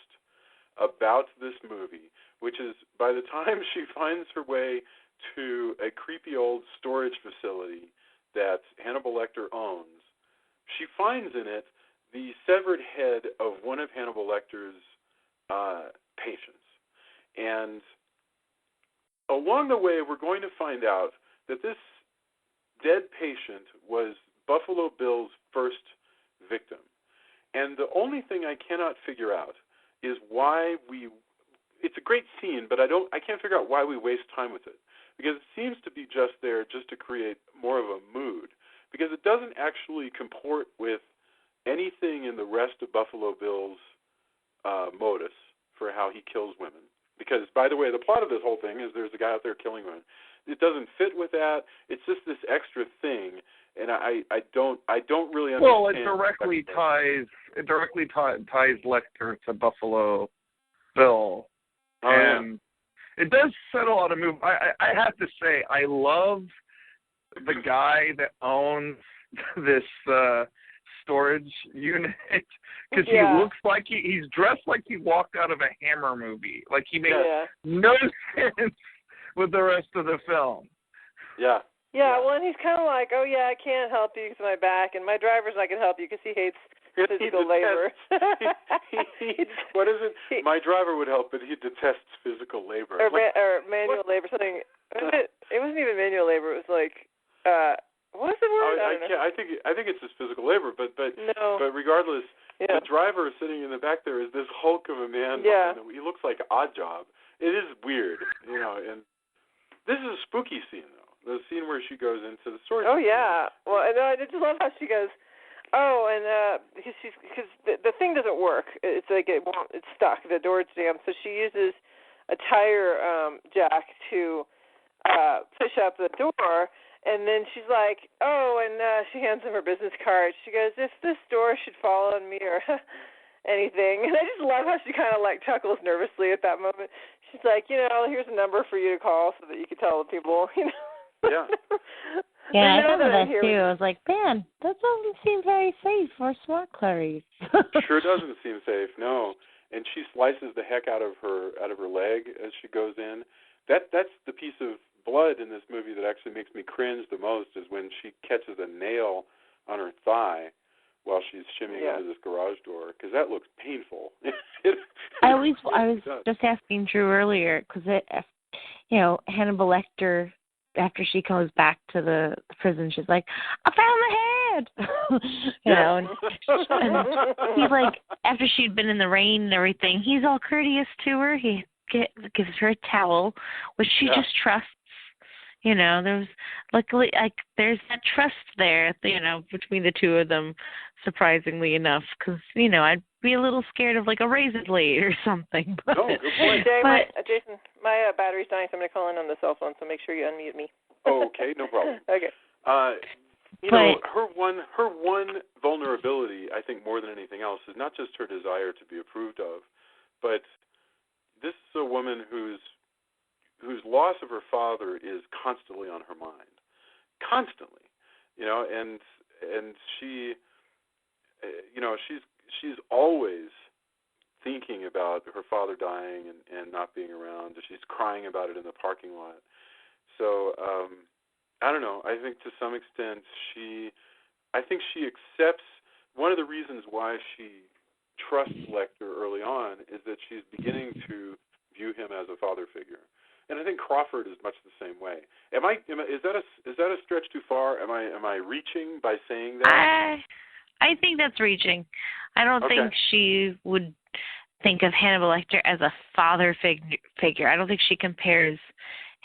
about this movie, which is by the time she finds her way to a creepy old storage facility that Hannibal Lecter owns, she finds in it the severed head of one of Hannibal Lecter's patients. And along the way, we're going to find out that this dead patient was Buffalo Bill's first victim. And the only thing I cannot figure out is why it's a great scene, but I can't figure out why we waste time with it. Because it seems to be just there just to create more of a mood. Because it doesn't actually comport with anything in the rest of Buffalo Bill's modus for how he kills women. Because, by the way, the plot of this whole thing is there's a guy out there killing women. It doesn't fit with that. It's just this extra thing, and I don't really understand. Well, it directly ties Lecter to Buffalo Bill, and it does set a lot of moves. I have to say, I love the guy that owns this storage unit, because he looks like he's dressed like he walked out of a Hammer movie. Like he makes no sense with the rest of the film. Yeah. Yeah, well, and he's kind of like, oh, yeah, I can't help you because of my back, and my driver's not going to help you because he hates physical labor. What is it? My driver would help, but he detests physical labor. Or manual labor, something. It wasn't even manual labor. It was like, what's the word? I think it's just physical labor, but regardless, the driver sitting in the back there is this hulk of a man. Yeah. He looks like Oddjob. It is weird, and this is a spooky scene, though. The scene where she goes into the storage. Oh yeah. Well, and I just love how she goes. Oh, and because the thing doesn't work. It's like it's stuck. The door's jammed. So she uses a tire jack to push up the door. And then she's like, oh, and she hands him her business card. She goes, if this door should fall on me or anything. And I just love how she kind of like chuckles nervously at that moment. She's like, here's a number for you to call so that you can tell the people, Yeah. Yeah, I thought of that too. I was like, man, that doesn't seem very safe for SWAT Clarice. Sure doesn't seem safe, no. And she slices the heck out of her leg as she goes in. That's the piece of blood in this movie that actually makes me cringe the most, is when she catches a nail on her thigh while she's shimmying into this garage door, because that looks painful. I was just asking Drew earlier, because Hannibal Lecter, after she comes back to the prison, she's like, I found the head! And he's like, after she'd been in the rain and everything, he's all courteous to her. He gives her a towel, which she just trusts. There's luckily, there's that trust there, between the two of them, surprisingly enough, because, I'd be a little scared of, a razor blade or something. But, good point. Jason, my battery's dying, so I'm going to call in on the cell phone, so make sure you unmute me. Okay, no problem. Okay. Her one vulnerability, I think more than anything else, is not just her desire to be approved of, but this is a woman whose loss of her father is constantly on her mind, constantly, and she, she's always thinking about her father dying and not being around. She's crying about it in the parking lot. So I don't know. I think to some extent she accepts. One of the reasons why she trusts Lecter early on is that she's beginning to view him as a father figure. And I think Crawford is much the same way. Is that a stretch too far? Am I reaching by saying that? I think that's reaching. I don't think she would think of Hannibal Lecter as a father figure. I don't think she compares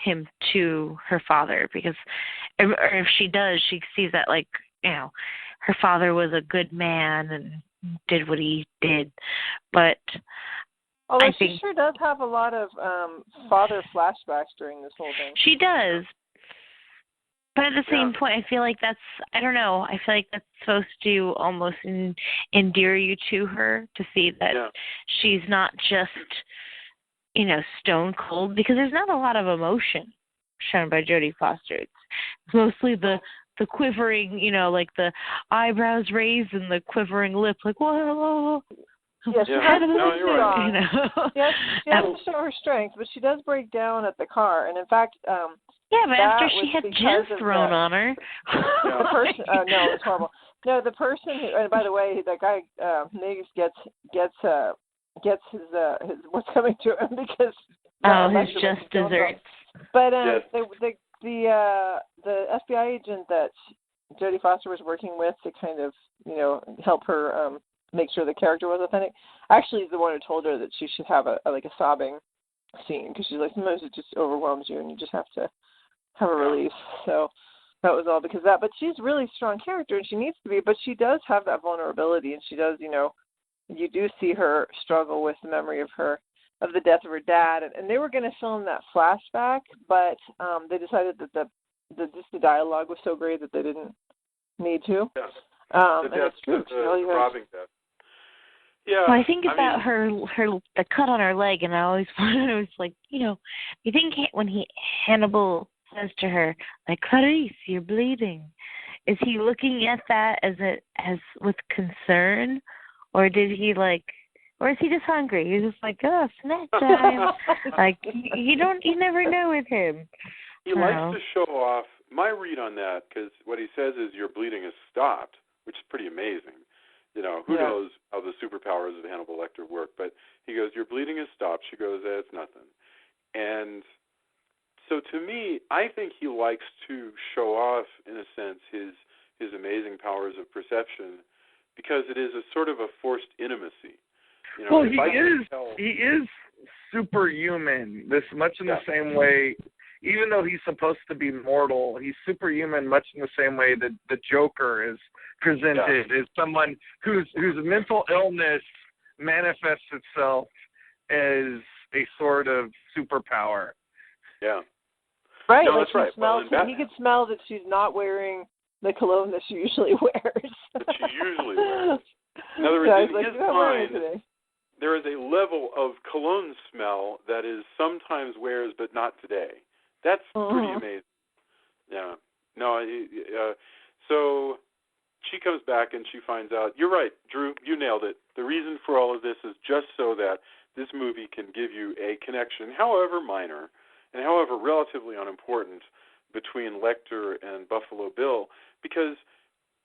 him to her father, because if she does, she sees that, like, her father was a good man and did what he did. But although she sure does have a lot of father flashbacks during this whole thing. She does. But at the same point, I feel like that's, I don't know, I feel like that's supposed to almost endear you to her, to see that she's not just, stone cold, because there's not a lot of emotion shown by Jodie Foster. It's mostly the quivering, like the eyebrows raised and the quivering lip, like, whoa. Yes, she has you're right. Yes, she has to show her strength, but she does break down at the car. And in fact, but after she had jizz thrown on her. The person, no, it was horrible. No, the person who, and by the way, that guy Niggs gets his what's coming to him, because his just desserts. But the FBI agent that Jodie Foster was working with to kind of help her make sure the character was authentic, actually is the one who told her that she should have a sobbing scene, because she's like, sometimes it just overwhelms you and you just have to have a release. So that was all because of that. But she's a really strong character, and she needs to be, but she does have that vulnerability, and she does, you do see her struggle with the memory of the death of her dad, and they were going to film that flashback, but they decided that the dialogue was so great that they didn't need to. Yeah. And it's true. The robbing death. Yeah. Well, I think about her the cut on her leg, and I always was like, you think when Hannibal says to her, like, Clarice, you're bleeding, is he looking at that as with concern, or is he just hungry? He's just like, oh, snack time. Like, you never know with him. He likes to show off. My read on that, because what he says is your bleeding has stopped, which is pretty amazing. Who knows how the superpowers of Hannibal Lecter work, but he goes, your bleeding has stopped. She goes, it's nothing. And so to me, I think he likes to show off, in a sense, his amazing powers of perception, because it is a sort of a forced intimacy. Well, he is superhuman, this much in the same way. Even though he's supposed to be mortal, he's superhuman much in the same way that the Joker is presented as someone whose mental illness manifests itself as a sort of superpower. Yeah. Right. No, like that's right. He could smell that she's not wearing the cologne that she usually wears. In other words, in his mind, there is a level of cologne smell that is sometimes wears, but not today. That's pretty amazing. Yeah. No, so she comes back and she finds out, you're right, Drew, you nailed it. The reason for all of this is just so that this movie can give you a connection, however minor and however relatively unimportant, between Lecter and Buffalo Bill. Because,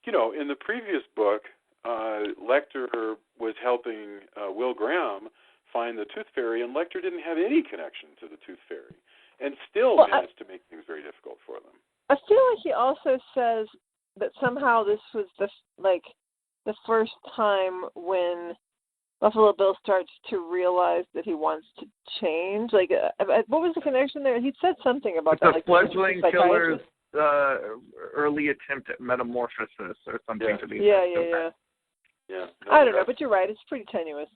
in the previous book, Lecter was helping Will Graham find the Tooth Fairy, and Lecter didn't have any connection to the Tooth Fairy, and still managed to make things very difficult for them. I feel like he also says that somehow this was the first time when Buffalo Bill starts to realize that he wants to change. Like, what was the connection there? He said something about that. The fledgling killer's early attempt at metamorphosis or something to be. Yeah. No, I don't know, but you're right. It's pretty tenuous.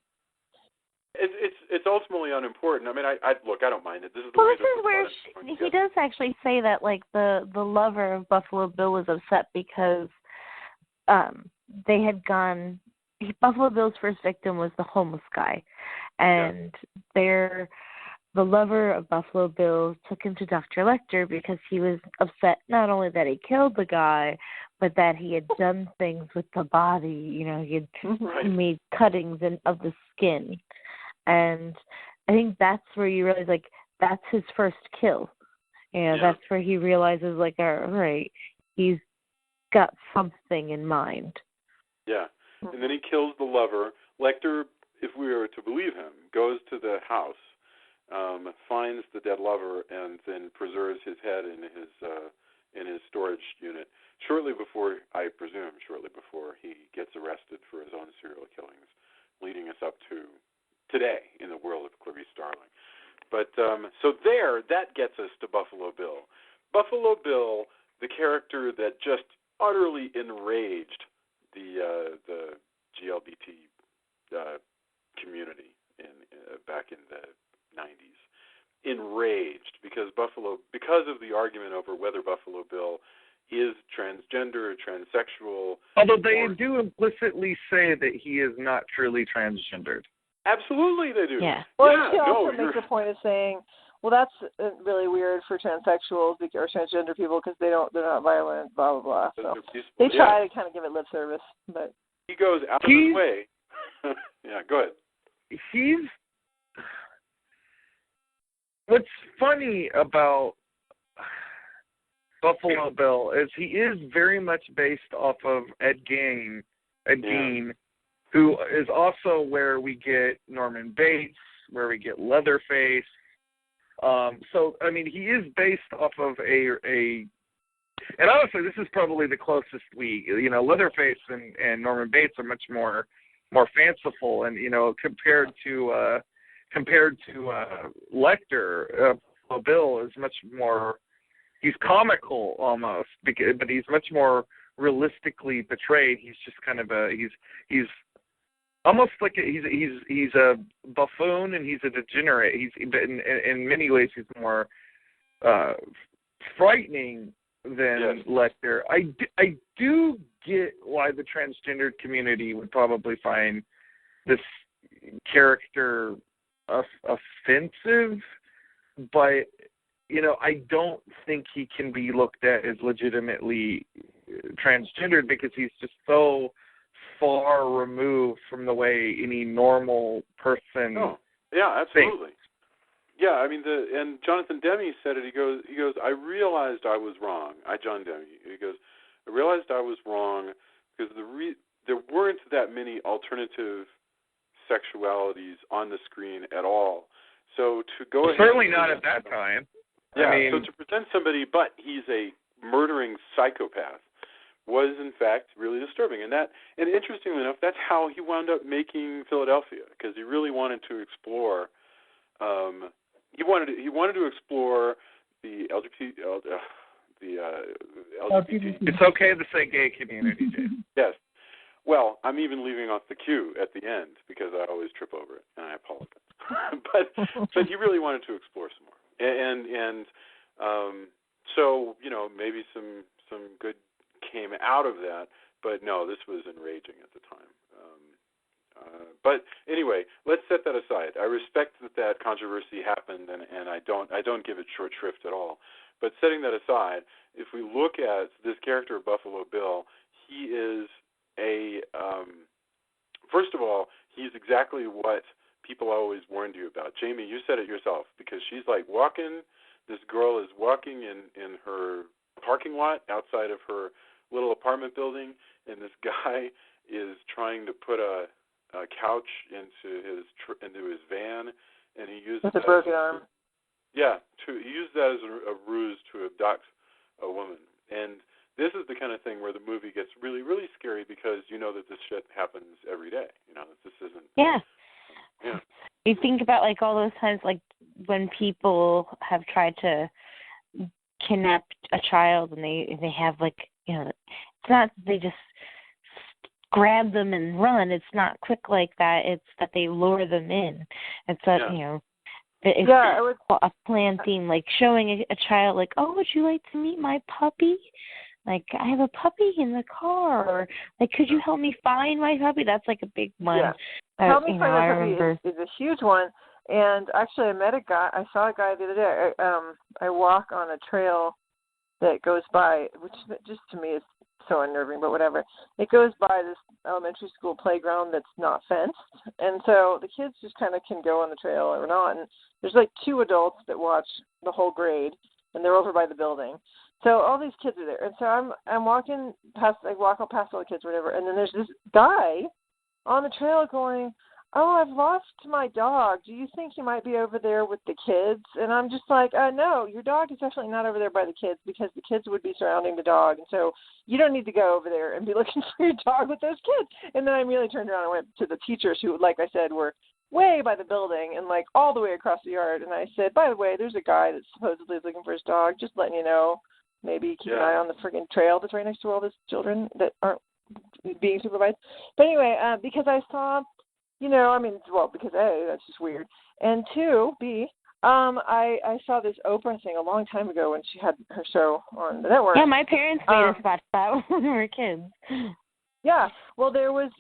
It's ultimately unimportant. I mean, I don't mind it. This is where he does actually say that, like, the lover of Buffalo Bill was upset because they had gone. Buffalo Bill's first victim was the homeless guy, and the lover of Buffalo Bill took him to Dr. Lecter because he was upset not only that he killed the guy, but that he had done things with the body. You know, he had made cuttings of the skin. And I think that's where you realize, like, that's his first kill. You know, that's where he realizes, like, all right, he's got something in mind. Yeah. And then he kills the lover. Lecter, if we were to believe him, goes to the house, finds the dead lover, and then preserves his head in his storage unit shortly before he gets arrested for his own serial killings, leading us up to today in the world of Clarice Starling. But so that gets us to Buffalo Bill. Buffalo Bill, the character that just utterly enraged the GLBT community back in the 90s. Enraged because of the argument over whether Buffalo Bill is transgender or transsexual. Although they do implicitly say that he is not truly transgendered. Absolutely, they do. Yeah. Well, she also makes a point of saying, well, that's really weird for transsexuals or transgender people because they're not violent, blah, blah, blah. So they try to kind of give it lip service. But he goes out of his way. Yeah, go ahead. What's funny about Buffalo Bill is he is very much based off of Ed Gein, who is also where we get Norman Bates, where we get Leatherface. So, I mean, he is based off of and honestly, this is probably the closest Leatherface and Norman Bates are much more fanciful, and, compared to Lecter, Bill is much more, he's comical almost, but he's much more realistically portrayed. He's just kind of he's almost like he's a buffoon, and he's a degenerate. In many ways he's more frightening than Lecter. I do get why the transgender community would probably find this character offensive, but I don't think he can be looked at as legitimately transgendered because he's just so far removed from the way any normal person absolutely thinks. Yeah, I mean, and Jonathan Demme said it. He goes, I realized I was wrong. John Demme. He goes, I realized I was wrong because there weren't that many alternative sexualities on the screen at all. So to go ahead, certainly not at that time. Yeah. I mean, so to present somebody, but he's a murdering psychopath, was in fact really disturbing. And interestingly enough, that's how he wound up making Philadelphia, because he really wanted to explore. He wanted to explore the LGBT. It's okay to say gay community, Jason. Yes. Well, I'm even leaving off the Q at the end because I always trip over it, and I apologize. but he really wanted to explore some more, and so maybe some good came out of that. But no, this was enraging at the time. But anyway, let's set that aside. I respect that controversy happened, and I don't give it short shrift at all. But setting that aside, if we look at this character of Buffalo Bill, he is first of all, he's exactly what people always warned you about. Jamie, you said it yourself, because she's like this girl is walking in her parking lot outside of her little apartment building, and this guy is trying to put a couch into his van, and he uses with a broken arm. Yeah, he used that as a ruse to abduct a woman. And this is the kind of thing where the movie gets really, really scary, because you know that this shit happens every day. You know that this isn't. Yeah. Yeah. You think about all those times, when people have tried to kidnap a child, and they have it's not they just grab them and run. It's not quick like that. It's that they lure them in. It's that it's a planned theme, showing a child oh, would you like to meet my puppy? like, I have a puppy in the car, or like, could you help me find my puppy? That's like a big one. Yeah. Help me find I my puppy is a huge one. And actually, I saw a guy the other day. I walk on a trail that goes by, which just to me is so unnerving, but whatever. It goes by this elementary school playground that's not fenced, and so the kids just kind of can go on the trail or not. And there's like 2 adults that watch the whole grade, and they're over by the building. So all these kids are there, and so I'm walking past, I walk past all the kids, or whatever, and then there's this guy on the trail going, "Oh, I've lost my dog. Do you think he might be over there with the kids?" And I'm just like, no, your dog is definitely not over there by the kids, because the kids would be surrounding the dog. And so you don't need to go over there and be looking for your dog with those kids. And then I immediately turned around and went to the teachers who, like I said, were way by the building and like all the way across the yard. And I said, by the way, there's a guy that supposedly is looking for his dog. Just letting you know, maybe keep an eye on the friggin' trail that's right next to all these children that aren't being supervised. But anyway, because I saw, because A, that's just weird, and 2, B, I saw this Oprah thing a long time ago when she had her show on the network. Yeah, my parents made us watch that when we were kids. Yeah, well, there was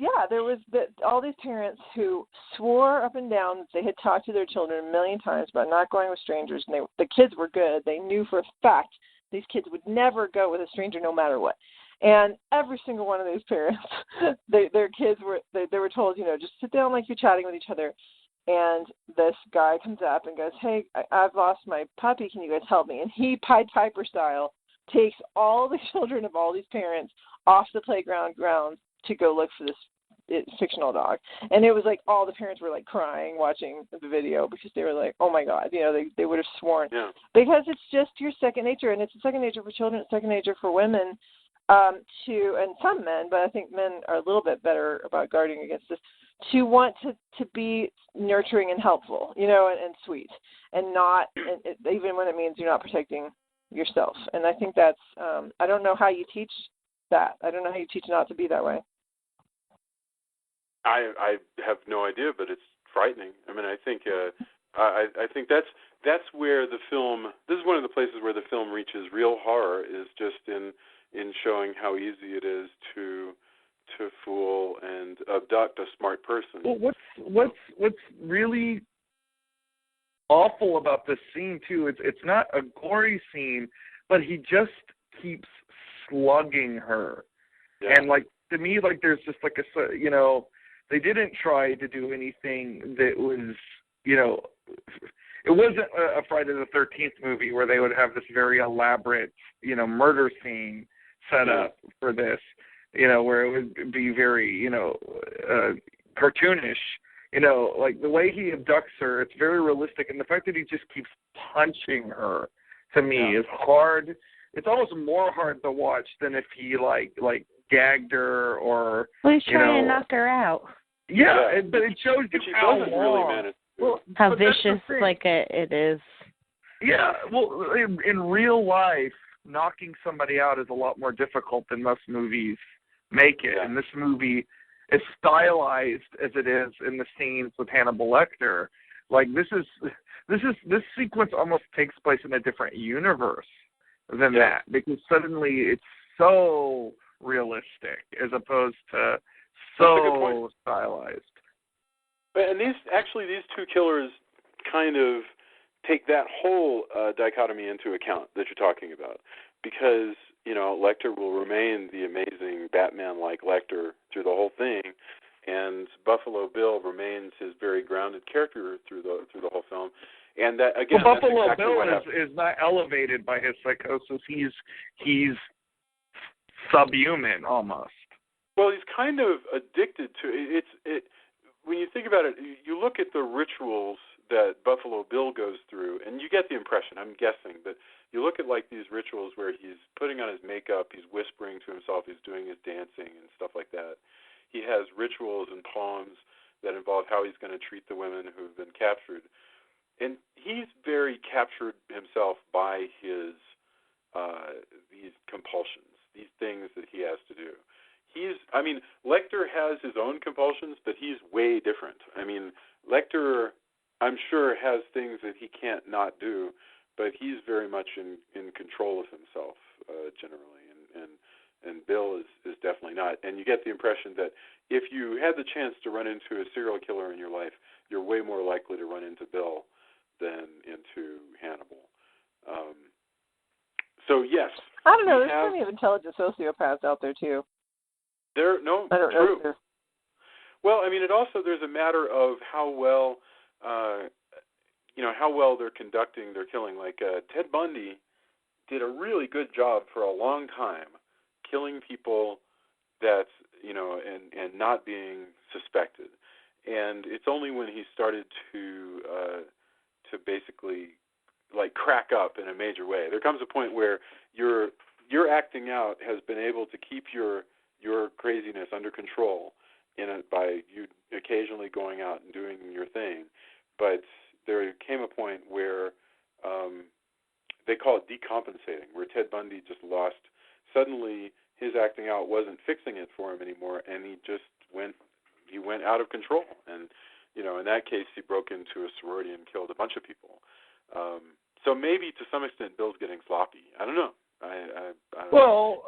all these parents who swore up and down that they had talked to their children a million times about not going with strangers, and the kids were good. They knew for a fact these kids would never go with a stranger no matter what. And every single one of these parents, their kids they were told, just sit down like you're chatting with each other. And this guy comes up and goes, "Hey, I've lost my puppy. Can you guys help me?" And he, Pied Piper style, takes all the children of all these parents off the playground grounds to go look for this fictional dog. And it was like all the parents were like crying watching the video, because they were like, oh my God, they would have sworn. Yeah. Because it's just your second nature, and it's a second nature for children, it's second nature for women. And some men, but I think men are a little bit better about guarding against this, to want to be nurturing and helpful, and sweet, and not, even when it means you're not protecting yourself. And I think that's, I don't know how you teach that. I don't know how you teach not to be that way. I have no idea, but it's frightening. I mean, I think I think that's where the film. This is one of the places where the film reaches real horror, is just in showing how easy it is to fool and abduct a smart person. Well, what's really awful about this scene too? It's not a gory scene, but he just keeps slugging her, and like, to me, like, there's just like they didn't try to do anything that was, it wasn't a Friday the 13th movie where they would have this very elaborate, murder scene set up for this, where it would be very, cartoonish. Like the way he abducts her, it's very realistic, and the fact that he just keeps punching her, to me, is hard. It's almost more hard to watch than if he like gagged her or. Well, he's trying to knock her out. Yeah, but it shows you how long. Really manage to. How vicious it is. Yeah, well, in real life, knocking somebody out is a lot more difficult than most movies make it. And this movie, as stylized as it is in the scenes with Hannibal Lecter, like this sequence almost takes place in a different universe than that, because suddenly it's so realistic as opposed to so stylized. And these two killers kind of take that whole dichotomy into account that you're talking about, because Lecter will remain the amazing Batman-like Lecter through the whole thing, and Buffalo Bill remains his very grounded character through the whole film. And that, again, Buffalo exactly Bill is not elevated by his psychosis. He's subhuman almost. Well, he's kind of addicted to it. When you think about it, you look at the rituals that Buffalo Bill goes through, and you get the impression, I'm guessing, but you look at like these rituals where he's putting on his makeup, he's whispering to himself, he's doing his dancing and stuff like that. He has rituals and poems that involve how he's going to treat the women who've been captured. And he's very captured himself by his these compulsions, these things that he has to do. Lecter has his own compulsions, but he's way different. Lecter, I'm sure, has things that he can't not do, but he's very much in control of himself generally. And Bill is definitely not. And you get the impression that if you had the chance to run into a serial killer in your life, you're way more likely to run into Bill than into Hannibal. So yes, I don't know. There's plenty of intelligent sociopaths out there too. True. Know. Well, I mean, there's a matter of how well, how well they're conducting their killing. Like Ted Bundy did a really good job for a long time, killing people that and not being suspected. And it's only when he started to basically like crack up in a major way. There comes a point where your acting out has been able to keep your craziness under control by you occasionally going out and doing your thing. But there came a point where they call it decompensating, where Ted Bundy just lost. Suddenly, his acting out wasn't fixing it for him anymore, and he just went out of control. And in that case, he broke into a sorority and killed a bunch of people. So maybe to some extent, Bill's getting sloppy. I don't know. I don't know.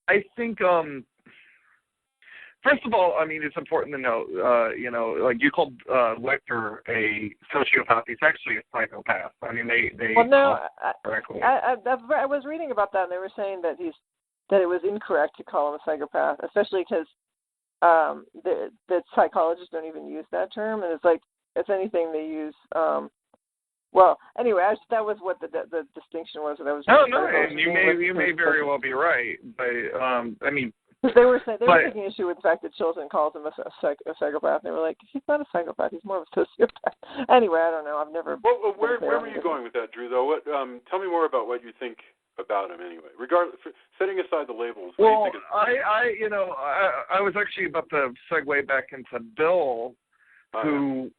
I think. First of all, I mean, it's important to note, like you called Lecter a sociopath. He's actually a psychopath. I mean, they. Well, no, I was reading about that, and they were saying that it was incorrect to call him a psychopath, especially because the psychologists don't even use that term, and it's like if anything they use. Well, anyway, that was what the distinction was that I was. No, and you may very well be right, but I mean. They were taking issue with the fact that Chilton calls him a psychopath. And they were like, he's not a psychopath. He's more of a sociopath. Anyway, I don't know. I've never. Well, where were you going with that, Drew? Though, what? Tell me more about what you think about him. Anyway, regardless, setting aside the labels. Well, I was actually about to segue back into Bill, who.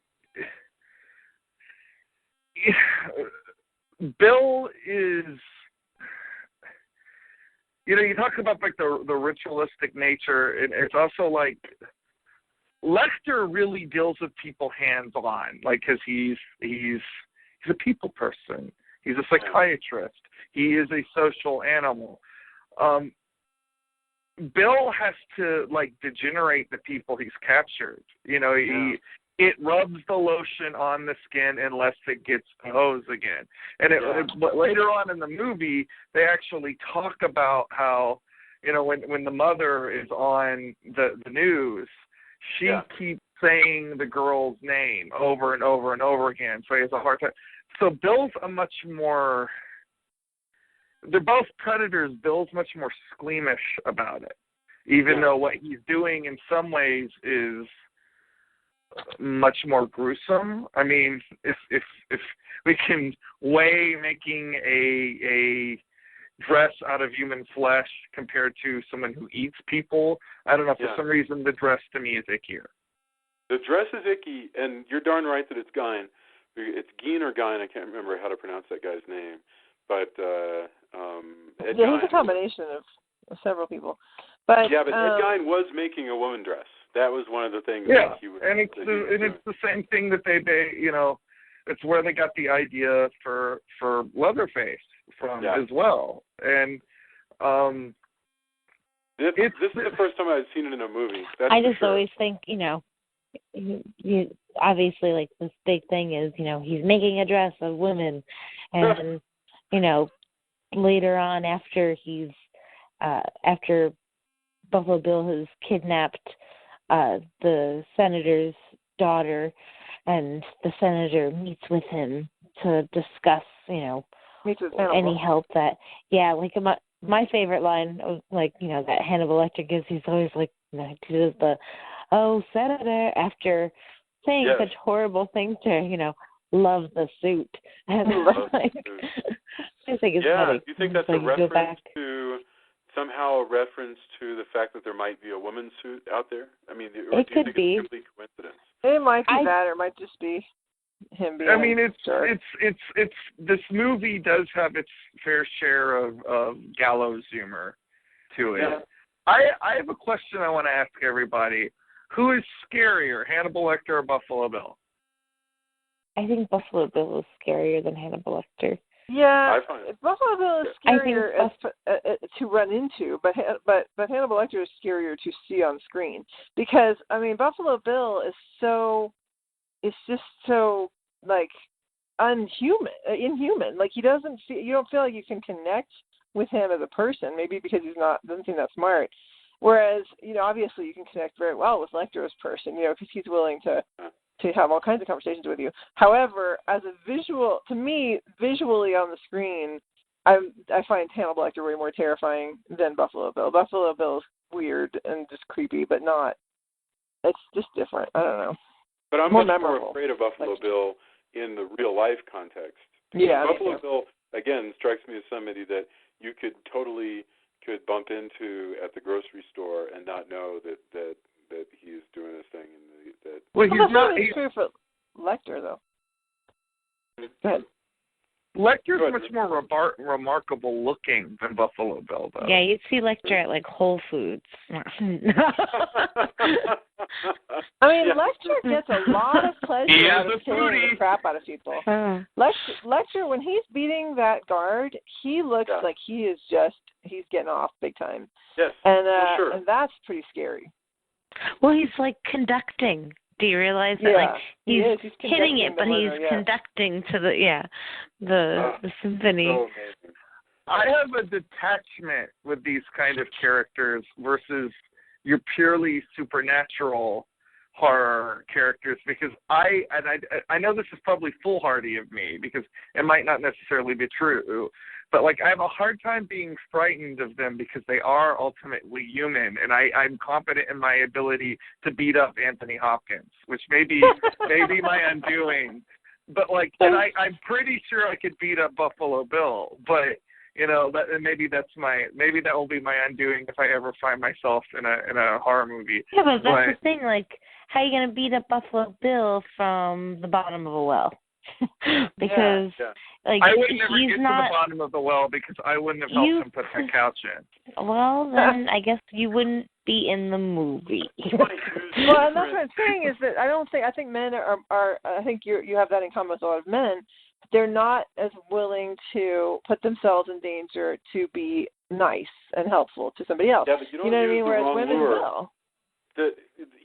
Bill is. You talk about like the ritualistic nature, and it's also like Lecter really deals with people hands-on, like because he's a people person. He's a psychiatrist. He is a social animal. Bill has to like degenerate the people he's captured. It rubs the lotion on the skin unless it gets the hose again. And but later on in the movie, they actually talk about how, when the mother is on the news, she keeps saying the girl's name over and over and over again. So he has a hard time. So Bill's they're both predators. Bill's much more squeamish about it, even though what he's doing in some ways is much more gruesome. I mean, if we can weigh making a dress out of human flesh compared to someone who eats people, I don't know, for some reason the dress to me is ickier. The dress is icky, and you're darn right that it's Gein. It's Gein or Gein, I can't remember how to pronounce that guy's name. But Ed Gein, he's a combination of several people. But Ed Gein was making a woman dress. That was one of the things. Yeah, it's the same thing that they it's where they got the idea for Leatherface from as well. And this is the first time I've seen it in a movie. I just always think, you obviously like this big thing is, he's making a dress of women, and later on after he's after Buffalo Bill has kidnapped the senator's daughter, and the senator meets with him to discuss, any help that, like my favorite line, like, that Hannibal Lecter gives, he's always like, he does the, "Oh, senator," after saying such horrible things to, love the suit. And I think it's funny. Do you think that's a reference to somehow a reference to the fact that there might be a woman's suit out there? I mean, or it do you could think be. It's simply coincidence? It might be that, or it might just be him being. I mean, it's this movie does have its fair share of gallows humor to it. Yeah. I have a question I want to ask everybody: who is scarier, Hannibal Lecter or Buffalo Bill? I think Buffalo Bill is scarier than Hannibal Lecter. Yeah, I find Buffalo Bill is scarier to run into, but Hannibal Lecter is scarier to see on screen because Buffalo Bill is just so like inhuman. Like you don't feel like you can connect with him as a person. Maybe because doesn't seem that smart. Whereas obviously you can connect very well with Lecter as a person. Because he's willing to have all kinds of conversations with you. However, as a visual, to me, visually on the screen, I find Hannibal Lecter way more terrifying than Buffalo Bill. Buffalo Bill is weird and just creepy, but not. It's just different. I don't know. But I'm more much memorable. more afraid of Buffalo Bill in the real life context. Yeah, Buffalo Bill again strikes me as somebody that you could bump into at the grocery store and not know that he's doing his thing. Well, he's not. It's true for Lecter, though. Go ahead. Lecter's much more remarkable looking than Buffalo Bill, though. Yeah, you'd see Lecter at like Whole Foods. Lecter gets a lot of pleasure out of killing the crap out of people. Lecter, when he's beating that guard, he looks like he's getting off big time. Yes, and sure. And that's pretty scary. Well, he's like conducting. Do you realize that? Like he's hitting it, but he's conducting to the symphony. So I have a detachment with these kind of characters versus your purely supernatural horror characters because I know this is probably foolhardy of me because it might not necessarily be true, but like I have a hard time being frightened of them because they are ultimately human, and I'm confident in my ability to beat up Anthony Hopkins, which may be my undoing. But like, and I'm pretty sure I could beat up Buffalo Bill, but maybe that will be my undoing if I ever find myself in a horror movie. Yeah, but that's the thing. Like, how are you gonna beat up Buffalo Bill from the bottom of a well? Because like I would never get to the bottom of the well because I wouldn't have helped him put that couch in. Well, then I guess you wouldn't be in the movie. Well, and that's what I'm saying is that I think men are I think you have that in common with a lot of men. They're not as willing to put themselves in danger to be nice and helpful to somebody else. Yeah, but you don't know what I mean? Whereas women will.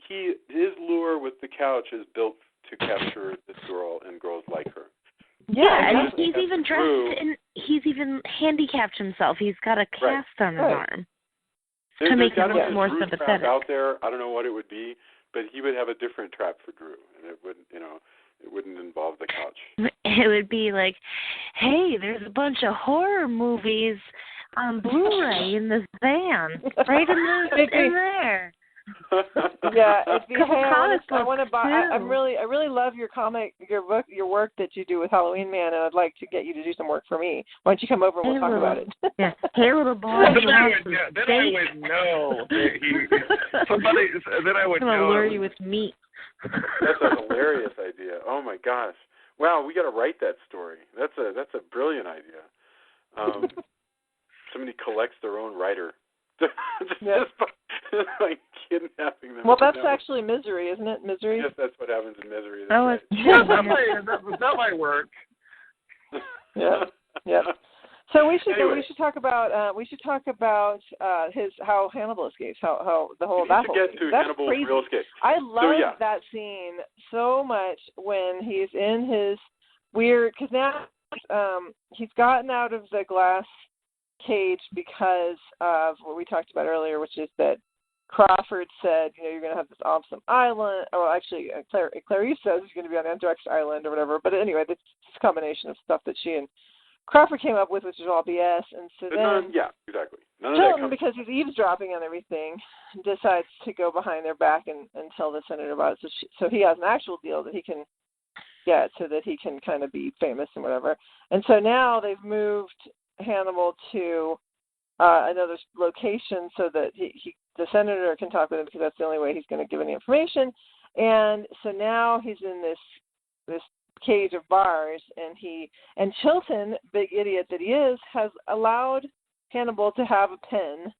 His lure with the couch is built to capture this girl and girls like her. Yeah, and he's even dressed in. He's even handicapped himself. He's got a cast on his arm to make him look more sympathetic. Out there, I don't know what it would be, but he would have a different trap for Drew, and it wouldn't involve the couch. It would be like, hey, there's a bunch of horror movies on Blu-ray in this van, right in there. Yeah, I want to buy. I really love your comic, your book, your work that you do with Halloween Man, and I'd like to get you to do some work for me. Why don't you come over and we'll talk about it? Yeah. Hey, little boy. Then I would know. Then I would know. I'm gonna lure you with meat. That's a hilarious idea. Oh my gosh! Wow, we got to write that story. That's a brilliant idea. Somebody collects their own writer. Just like kidnapping them. Well, that's actually Misery, isn't it? Misery. Yes, that's what happens in Misery. That might work. Yeah. So we should talk about how Hannibal escapes, how the whole battle. Get to Hannibal's real escape. I love that scene so much when he's in his weird, because now he's gotten out of the glass cage because of what we talked about earlier, which is that Crawford said, you're going to have this awesome island. Oh, actually, Clarice says he's going to be on Anthrax Island or whatever. But anyway, this combination of stuff that she and Crawford came up with, which is all BS. And so exactly. Hilton, because he's eavesdropping on everything, decides to go behind their back and tell the senator about it. So he has an actual deal that he can get so that he can kind of be famous and whatever. And so now they've moved Hannibal to another location so that the senator can talk with him because that's the only way he's going to give any information. And so now he's in this cage of bars, and Chilton, big idiot that he is, has allowed Hannibal to have a pen.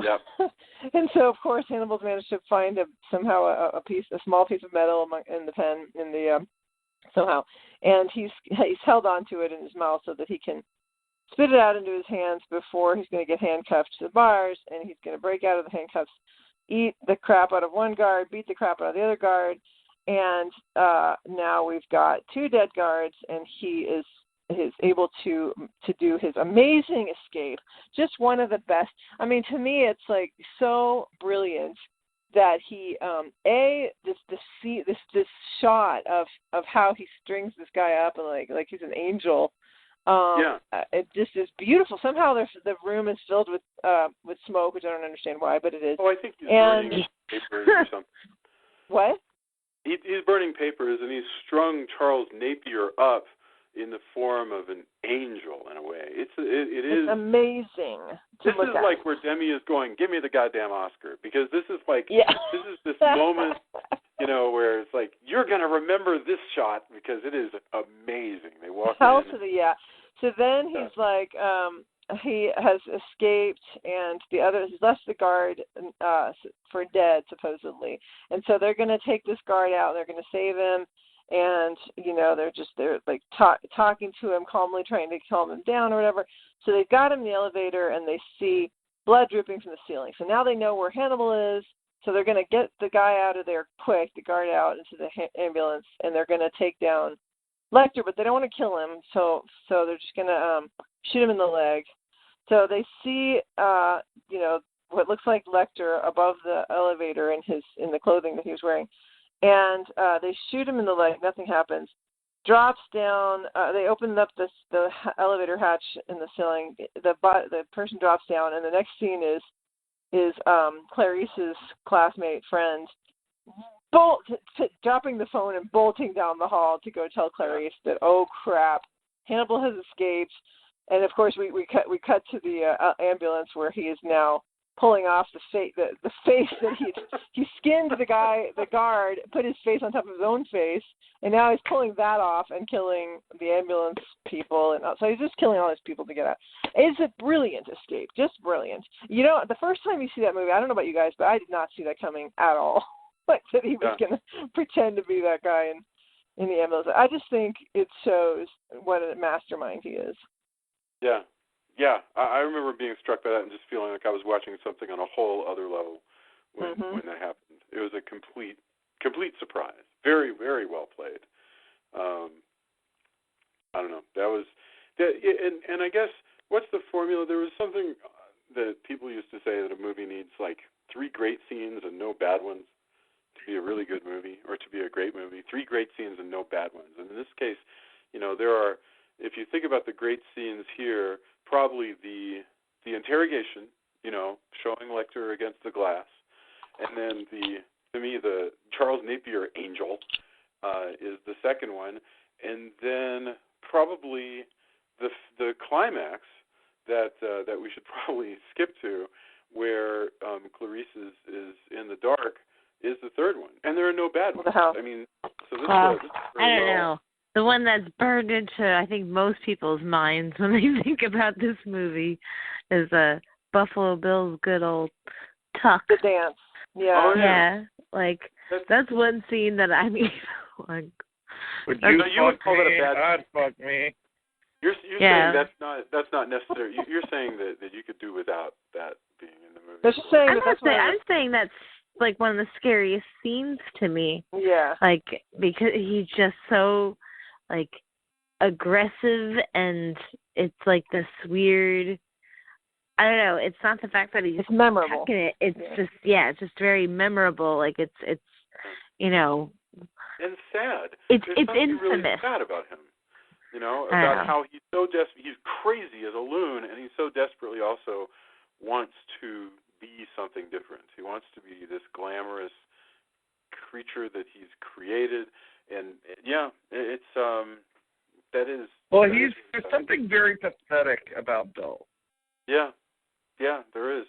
Yep. And so of course Hannibal's managed to find somehow a small piece of metal in the pen in the somehow, and he's held onto it in his mouth so that he can spit it out into his hands before he's going to get handcuffed to the bars, and he's going to break out of the handcuffs, eat the crap out of one guard, beat the crap out of the other guard, and now we've got 2 dead guards, and he is able to do his amazing escape. Just one of the best. I mean, to me, it's like so brilliant that he this shot of how he strings this guy up and like he's an angel. It just is beautiful. Somehow the room is filled with smoke, which I don't understand why, but it is. Oh, I think he's burning papers or something. What? He's burning papers, and he's strung Charles Napier up in the form of an angel in a way. It is amazing. This is like where Demi is going, give me the goddamn Oscar, because this is like this is this moment, where it's like you're gonna remember this shot because it is amazing. They walk in. So then he's like, he has escaped, and the others left the guard for dead supposedly, and so they're gonna take this guard out. They're gonna save him. And they're like talking to him calmly, trying to calm him down or whatever. So they've got him in the elevator, and they see blood dripping from the ceiling. So now they know where Hannibal is. So they're going to get the guy out of there quick, the guard out into the ambulance, and they're going to take down Lecter. But they don't want to kill him, so they're just going to shoot him in the leg. So they see what looks like Lecter above the elevator in the clothing that he was wearing. And they shoot him in the leg. Nothing happens. Drops down. They open up the elevator hatch in the ceiling. The person drops down, and the next scene is Clarice's classmate friend dropping the phone and bolting down the hall to go tell Clarice that, oh crap, Hannibal has escaped. And of course we cut to the ambulance where he is now pulling off the face that he skinned the guard, put his face on top of his own face, and now he's pulling that off and killing the ambulance people, and so he's just killing all these people to get out. It's a brilliant escape, just brilliant. The first time you see that movie, I don't know about you guys, but I did not see that coming at all. Like that he was going to pretend to be that guy in the ambulance. I just think it shows what a mastermind he is. Yeah. Yeah, I remember being struck by that and just feeling like I was watching something on a whole other level when that happened. It was a complete surprise. Very, very well played. I don't know. That was, and I guess what's the formula? There was something that people used to say that a movie needs like 3 great scenes and no bad ones to be a really good movie or to be a great movie. 3 great scenes and no bad ones. And in this case, there are. If you think about the great scenes here, probably the interrogation, showing Lecter against the glass, and then the Charles Napier angel is the second one, and then probably the climax that we should probably skip to, where Clarice is in the dark, is the third one, and there are no bad ones. I mean, so this is I don't know. The one that's burned into, I think, most people's minds when they think about this movie is Buffalo Bill's good old tuck. The dance. Yeah. Oh, yeah. Like, that's one scene that I mean, like... Would you would call that a bad... I'd fuck me. You're saying that's not necessary. You're saying that you could do without that being in the movie. I'm saying that's like one of the scariest scenes to me. Yeah. Like, because he's just so... like aggressive, and it's like this weird, I don't know, it's not the fact that he's memorable. It's just very memorable. Like it's and sad. It's infamous. Really sad about him. About how he's so he's crazy as a loon, and he so desperately also wants to be something different. He wants to be this glamorous creature that he's created. And it's there's something very pathetic about Bill. Yeah, there is,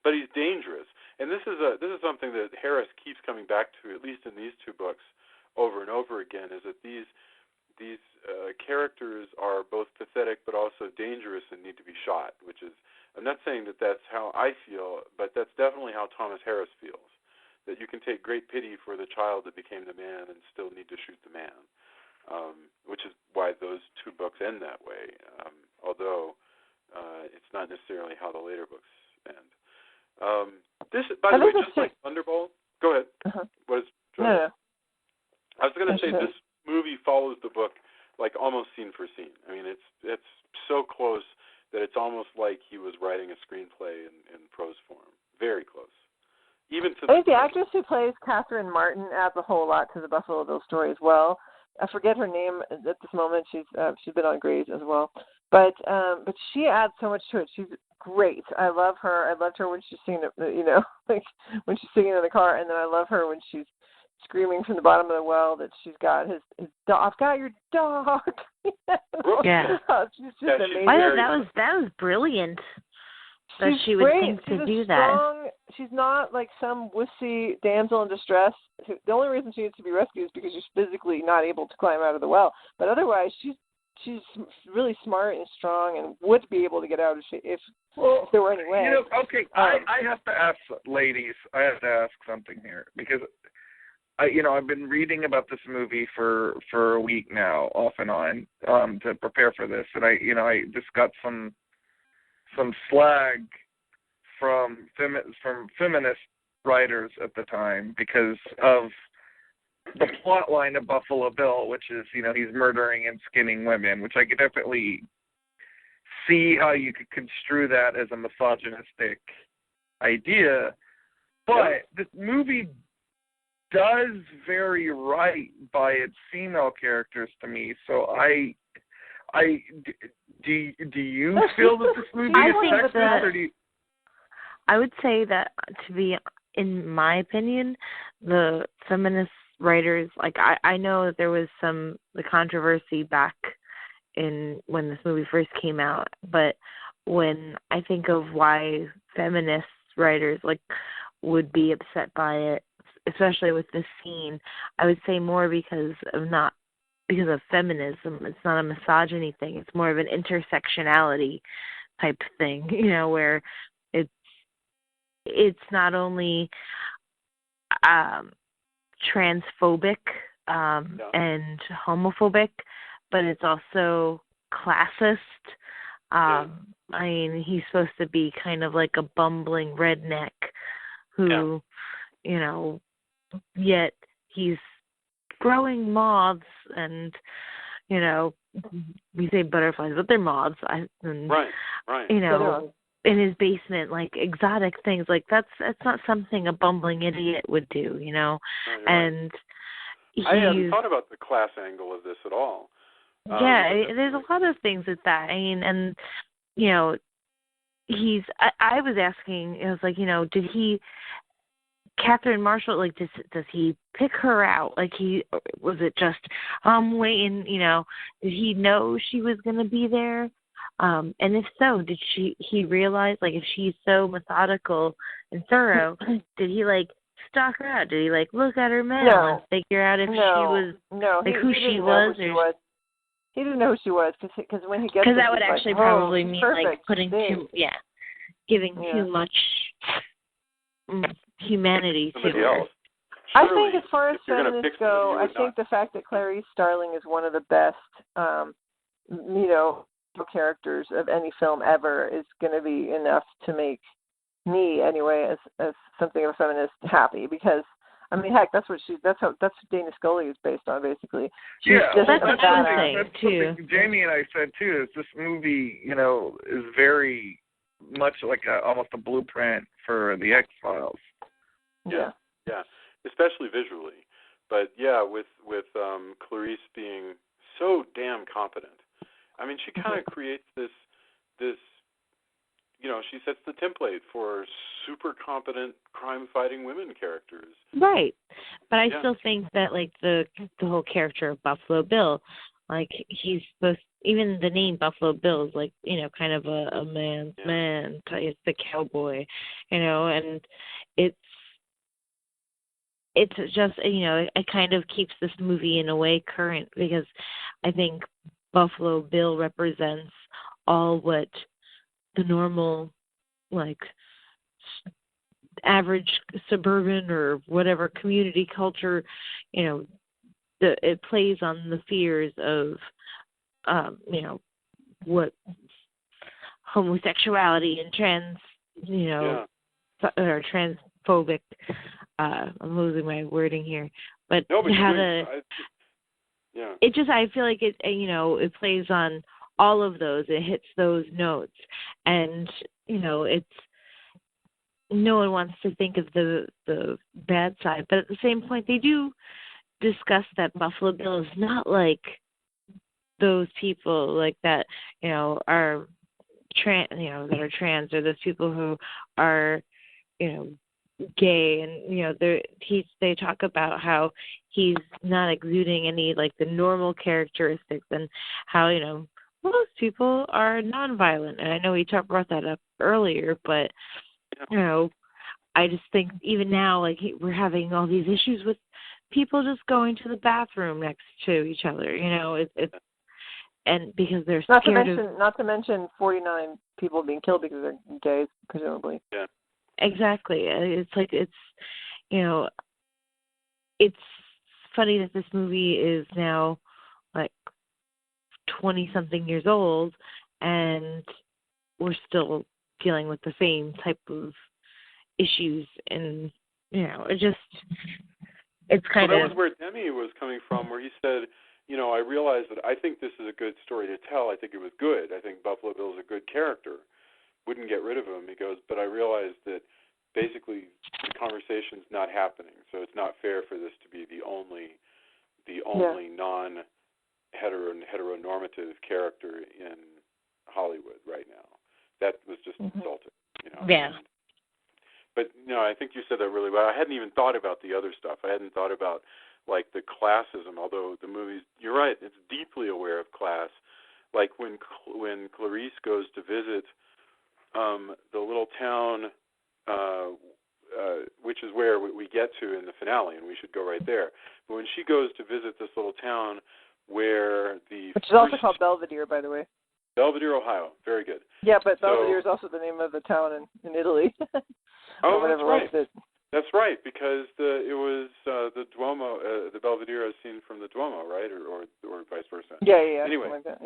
but he's dangerous, and this is something that Harris keeps coming back to, at least in these 2 books, over and over again. Is that these characters are both pathetic but also dangerous and need to be shot. Which is, I'm not saying that that's how I feel, but that's definitely how Thomas Harris feels. That you can take great pity for the child that became the man and still need to shoot the man. which is why those two books end that way. Although it's not necessarily how the later books end. This, by the way, just like Thunderball. Go ahead. What is? No. I was going to say this movie follows the book like almost scene for scene. I mean, it's so close that it's almost like he was writing a screenplay in prose form. Very close. Even to I think the actress who plays Catherine Martin adds a whole lot to the Buffalo Bill story as well. I forget her name at this moment. She's been on Grey's as well, but she adds so much to it. She's great. I love her. I loved her when she's singing, like when she's singing in the car, and then I love her when she's screaming from the bottom of the well that she's got his dog. I've got your dog. Yeah. She's just amazing. That was brilliant. That She's she would great. think to She's do strong, that. She's not like some wussy damsel in distress. The only reason she needs to be rescued is because she's physically not able to climb out of the well. But otherwise, she's really smart and strong and would be able to get out if there were any way. Okay, I have to ask, ladies, I have to ask something here because I've been reading about this movie for a week now, off and on, to prepare for this, and I just got some slag from feminist writers at the time because of the plot line of Buffalo Bill, which is, he's murdering and skinning women, which I could definitely see how you could construe that as a misogynistic idea. But this movie does very right by its female characters to me. So do you feel that this movie is sexist, or do you? I would say that, to be, in my opinion, the feminist writers, like I know that there was the controversy back in when this movie first came out, but when I think of why feminist writers would be upset by it, especially with this scene, I would say more because of feminism. It's not a misogyny thing. It's more of an intersectionality type thing, where it's not only transphobic and homophobic, but it's also classist. I mean, he's supposed to be kind of like a bumbling redneck who, yet he's growing moths and, we say butterflies, but they're moths. Right. In his basement, like exotic things, like that's not something a bumbling idiot would do, Right. And I hadn't thought about the class angle of this at all. There's a lot of things with that. I mean, and I was asking, it was like, did he, Catherine Marshall, like, does he pick her out? Like, was it just, waiting, did he know she was going to be there? And if so, did he realize, like, if she's so methodical and thorough, did he, like, stalk her out? Did he, like, look at her mail and figure out if she was, who she was? He didn't know who she was, because when he gets, because that would actually probably mean, like, putting giving too much humanity to her. I think as far as feminists go, I think the fact that Clarice Starling is one of the best, characters of any film ever is going to be enough to make me, anyway, as something of a feminist, happy. Because I mean, heck, that's what Dana Scully is based on, basically. She's just that's something too. Jamie and I said too. Is this movie, is very much like almost a blueprint for the X-Files. Yeah, especially visually. But with Clarice being so damn competent. I mean, she kind of creates this. She sets the template for super competent crime-fighting women characters. Right, but I still think that, like, the whole character of Buffalo Bill, like, he's supposed. Even the name Buffalo Bill is, like, kind of a man's man. It's the cowboy, and it's just, it kind of keeps this movie in a way current, because I think Buffalo Bill represents all what the normal, like, average suburban or whatever community culture, it plays on the fears of what homosexuality and or transphobic. I'm losing my wording here, but it just, I feel like it plays on all of those. It hits those notes, and it's, no one wants to think of the bad side, but at the same point, they do discuss that Buffalo Bill is not like those people like that, are trans, that are trans, or those people who are, gay, and they talk about how he's not exuding any like the normal characteristics, and how most people are nonviolent. And I know we brought that up earlier, but I just think even now, like, we're having all these issues with people just going to the bathroom next to each other. It's and because they're scared not to mention 49 people being killed because they're gays, presumably. Yeah. Exactly. It's like it's funny that this movie is now like 20-something years old, and we're still dealing with the same type of issues, and it's kind of. That was where Demi was coming from, where he said, I realized that I think this is a good story to tell. I think it was good. I think Buffalo Bill is a good character. Wouldn't get rid of him. He goes, but I realized that basically the conversation's not happening, so it's not fair for this to be the only non-heteronormative character in Hollywood right now. That was just insulting, Yeah. But I think you said that really well. I hadn't even thought about the other stuff. I hadn't thought about like the classism. Although the movie's, you're right, it's deeply aware of class. Like when Clarice goes to visit the little town, which is where we get to in the finale, and we should go right there. But when she goes to visit this little town which is also called Belvedere, by the way. Belvedere, Ohio. Very good. Yeah, but Belvedere is also the name of the town in Italy. That's right. That's right, because it was the Duomo, the Belvedere is seen from the Duomo, right, or vice versa. Yeah. Anyway, like that,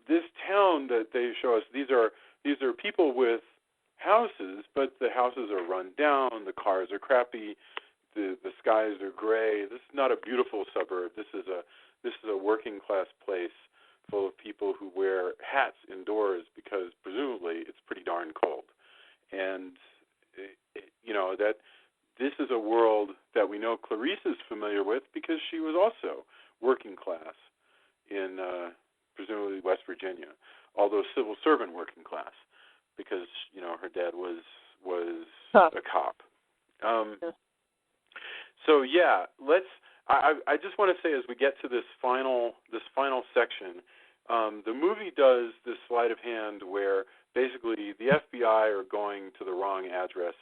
this town that they show us, these are people with houses, but the houses are run down, the cars are crappy, the skies are gray. This is not a beautiful suburb. This is a working class place full of people who wear hats indoors because presumably it's pretty darn cold. And that this is a world that we know Clarice is familiar with because she was also working class in presumably West Virginia, although civil servant working class, because her dad was a cop. So let's. I just want to say, as we get to this final section, the movie does this sleight of hand where basically the FBI are going to the wrong address.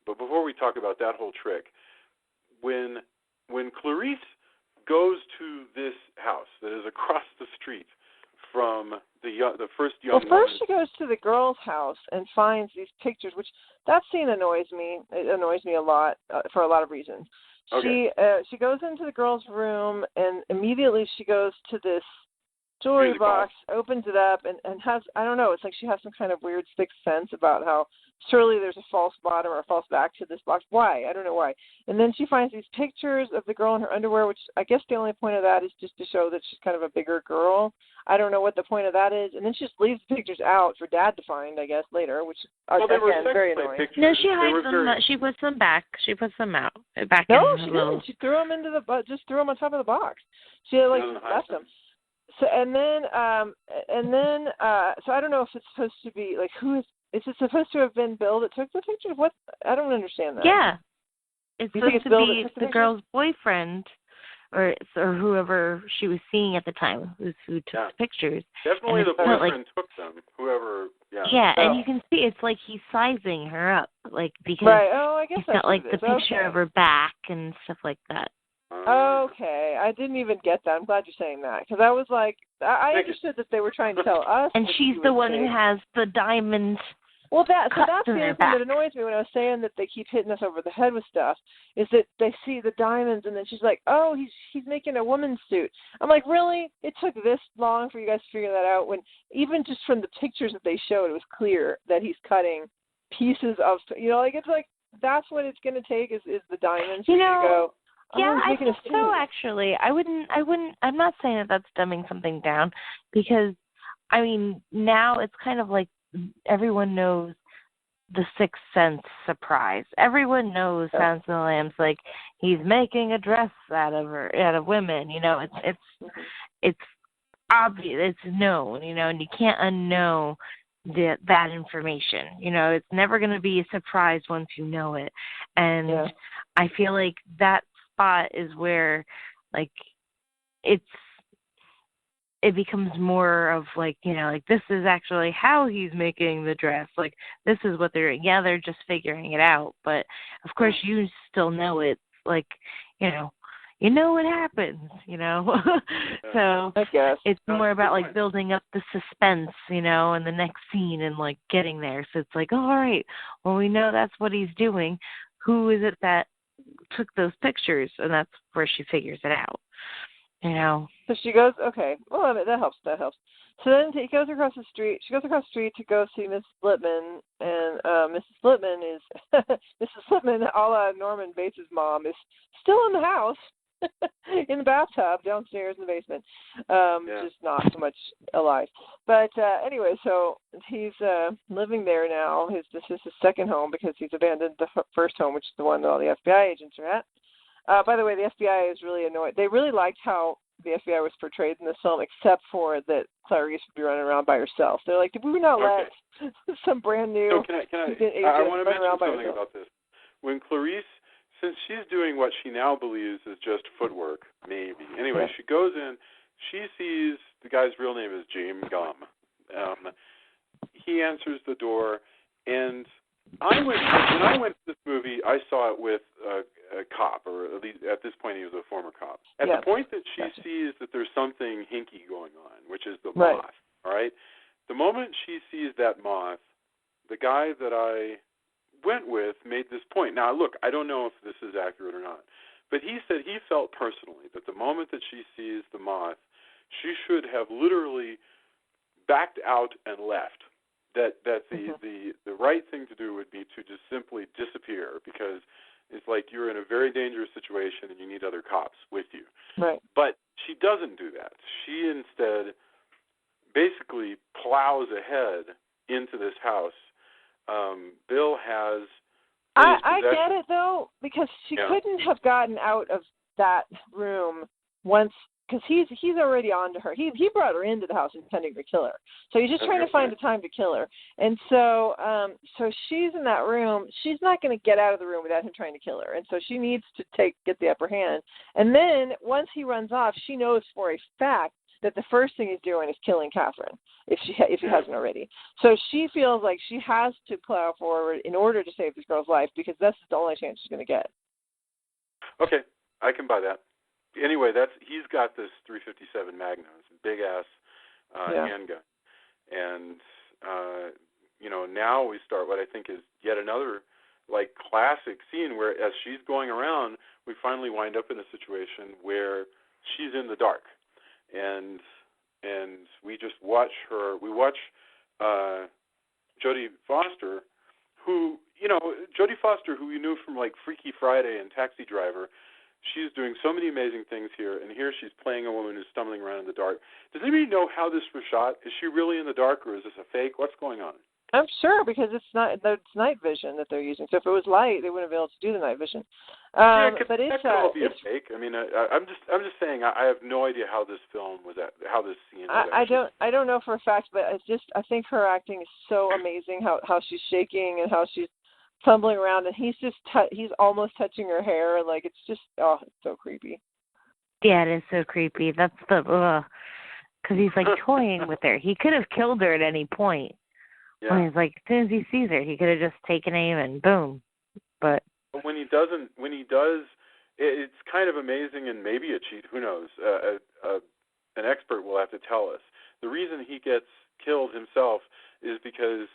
But before we talk about that whole trick, when Clarice goes to this house that is across the street from the first young woman. Well, first she goes to the girl's house and finds these pictures, which that scene annoys me. It annoys me a lot for a lot of reasons. Okay. She goes into the girl's room, and immediately she goes to this jewelry box, opens it up, and has, I don't know, it's like she has some kind of weird sixth sense about how surely there's a false bottom or a false back to this box. Why? I don't know why. And then she finds these pictures of the girl in her underwear, which I guess the only point of that is just to show that she's kind of a bigger girl. I don't know what the point of that is. And then she just leaves the pictures out for Dad to find, I guess, later, which are, again, very annoying. Pictures. No, she hides them. She puts them back. She puts them out. Back no, in she little... didn't. She threw them just threw them on top of the box. She left them. So so I don't know if it's supposed to be like is it supposed to have been Bill that took the picture? What? I don't understand that. Yeah, it's supposed to be the picture? girl's boyfriend, or whoever she was seeing at the time who took the pictures. Definitely the boyfriend took them. Whoever. Yeah. Yeah, and you can see it's like he's sizing her up, like because I guess he's got like the picture of her back and stuff like that. Okay, I didn't even get that. I'm glad you're saying that, because I was like, I understood that they were trying to tell us. And she's the one who has the diamond Well, that's cut the to other their thing back. that annoys me when I was saying that they keep hitting us over the head with stuff, is that they see the diamonds and then she's like, oh, he's making a woman's suit. I'm like, really? It took this long for you guys to figure that out when even just from the pictures that they showed, it was clear that he's cutting pieces of, like it's like that's what it's going to take is the diamonds for you to go. Oh, Yeah, I he's making think a so. suit. Actually, I wouldn't. I'm not saying that that's dumbing something down, because, I mean, now it's kind of like everyone knows the Sixth Sense surprise. Everyone knows Silence of the Lambs. Like, he's making a dress out of women. It's obvious. It's known. And you can't unknow that information. It's never going to be a surprise once you know it. And I feel like that spot is where, like, it becomes more of like, like this is actually how he's making the dress. Like, this is what they're doing. Yeah, they're just figuring it out, but of course you still know it. Like, what happens, So I guess it's more about like building up the suspense, in the next scene and like getting there. So it's like, oh, all right, well, we know that's what he's doing. Who is it that took those pictures? And that's where she figures it out. So she goes, okay, well, I mean, that helps. So then he goes across the street. She goes across the street to go see Mrs. Lippman, and Mrs. Lippman is, Mrs. Lippman, a la Norman Bates' mom, is still in the house, in the bathtub, downstairs in the basement, just not so much alive. But anyway, so he's living there now. This is his second home because he's abandoned the first home, which is the one that all the FBI agents are at. By the way, the FBI is really annoyed. They really liked how the FBI was portrayed in this film, except for that Clarice would be running around by herself. They're like, did we not let some brand new agent I want to run around by mention something herself? about this. When Clarice, since she's doing what she now believes is just footwork, maybe. Anyway, she goes in, she sees the guy's real name is James Gum. He answers the door, and when I went to this movie, I saw it with a cop, or at least at this point he was a former cop. At the point that she sees that there's something hinky going on, which is the moth, all right? The moment she sees that moth, the guy that I went with made this point. Now, look, I don't know if this is accurate or not, but he said he felt personally that the moment that she sees the moth, she should have literally backed out and left. That the right thing to do would be to just simply disappear, because it's like you're in a very dangerous situation and you need other cops with you. Right. But she doesn't do that. She instead basically plows ahead into this house. Bill has. I get it though, because she couldn't have gotten out of that room once. Because he's already on to her. He brought her into the house intending to kill her. So he's just trying to find a time to kill her. And so so she's in that room. She's not going to get out of the room without him trying to kill her. And so she needs to get the upper hand. And then once he runs off, she knows for a fact that the first thing he's doing is killing Catherine, if he hasn't already. So she feels like she has to plow forward in order to save this girl's life, because that's the only chance she's going to get. Okay, I can buy that. Anyway, he's got this .357 Magnum, it's a big ass handgun, and now we start what I think is yet another like classic scene where, as she's going around, we finally wind up in a situation where she's in the dark, and we just watch her. We watch Jodie Foster, who we knew from like Freaky Friday and Taxi Driver. She's doing so many amazing things here, and here she's playing a woman who's stumbling around in the dark. Does anybody know how this was shot? Is she really in the dark, or is this a fake? What's going on? I'm sure, because it's night vision that they're using. So if it was light, they wouldn't be able to do the night vision. But it could all be a fake. I mean, I'm just saying I have no idea how this film was how this scene was. I don't know for a fact, but I think her acting is so amazing. How she's shaking and how she's tumbling around, and he's almost touching her hair, and like it's just it's so creepy. Yeah, it is so creepy. That's because he's like toying with her. He could have killed her at any point. Yeah. When he's like, as soon as he sees her, he could have just taken aim and boom. But when he does, it's kind of amazing and maybe a cheat. Who knows? An expert will have to tell us. The reason he gets killed himself is because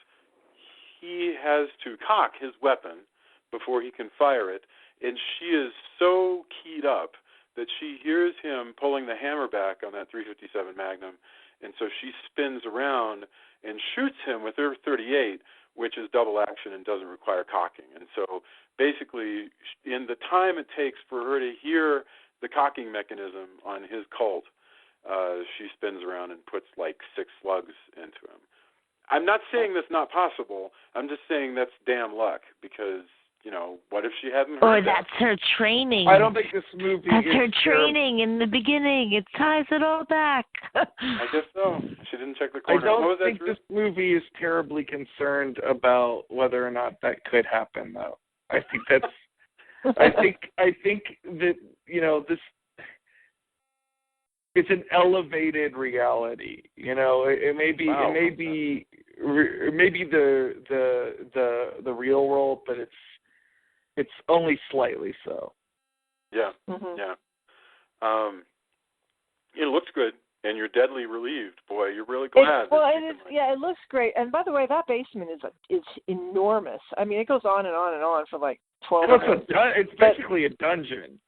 he has to cock his weapon before he can fire it, and she is so keyed up that she hears him pulling the hammer back on that .357 Magnum, and so she spins around and shoots him with her .38, which is double action and doesn't require cocking. And so basically, in the time it takes for her to hear the cocking mechanism on his Colt, she spins around and puts like 6 slugs into him. I'm not saying that's not possible. I'm just saying that's damn luck, because, you know, what if she hadn't heard Or that's her training. I don't think this movie That's is her training in the beginning. It ties it all back. I guess so. She didn't check the corner. I don't think this movie is terribly concerned about whether or not that could happen, though. I think that's. I think that, you know, this. It's an elevated reality. You know, it may be the real world, but it's only slightly so. Yeah. Mm-hmm. Yeah. It looks good, and you're deadly relieved. Boy, you're really glad. It looks great. And by the way, that basement is enormous. I mean, it goes on and on and on for like 12 minutes. It's basically a dungeon.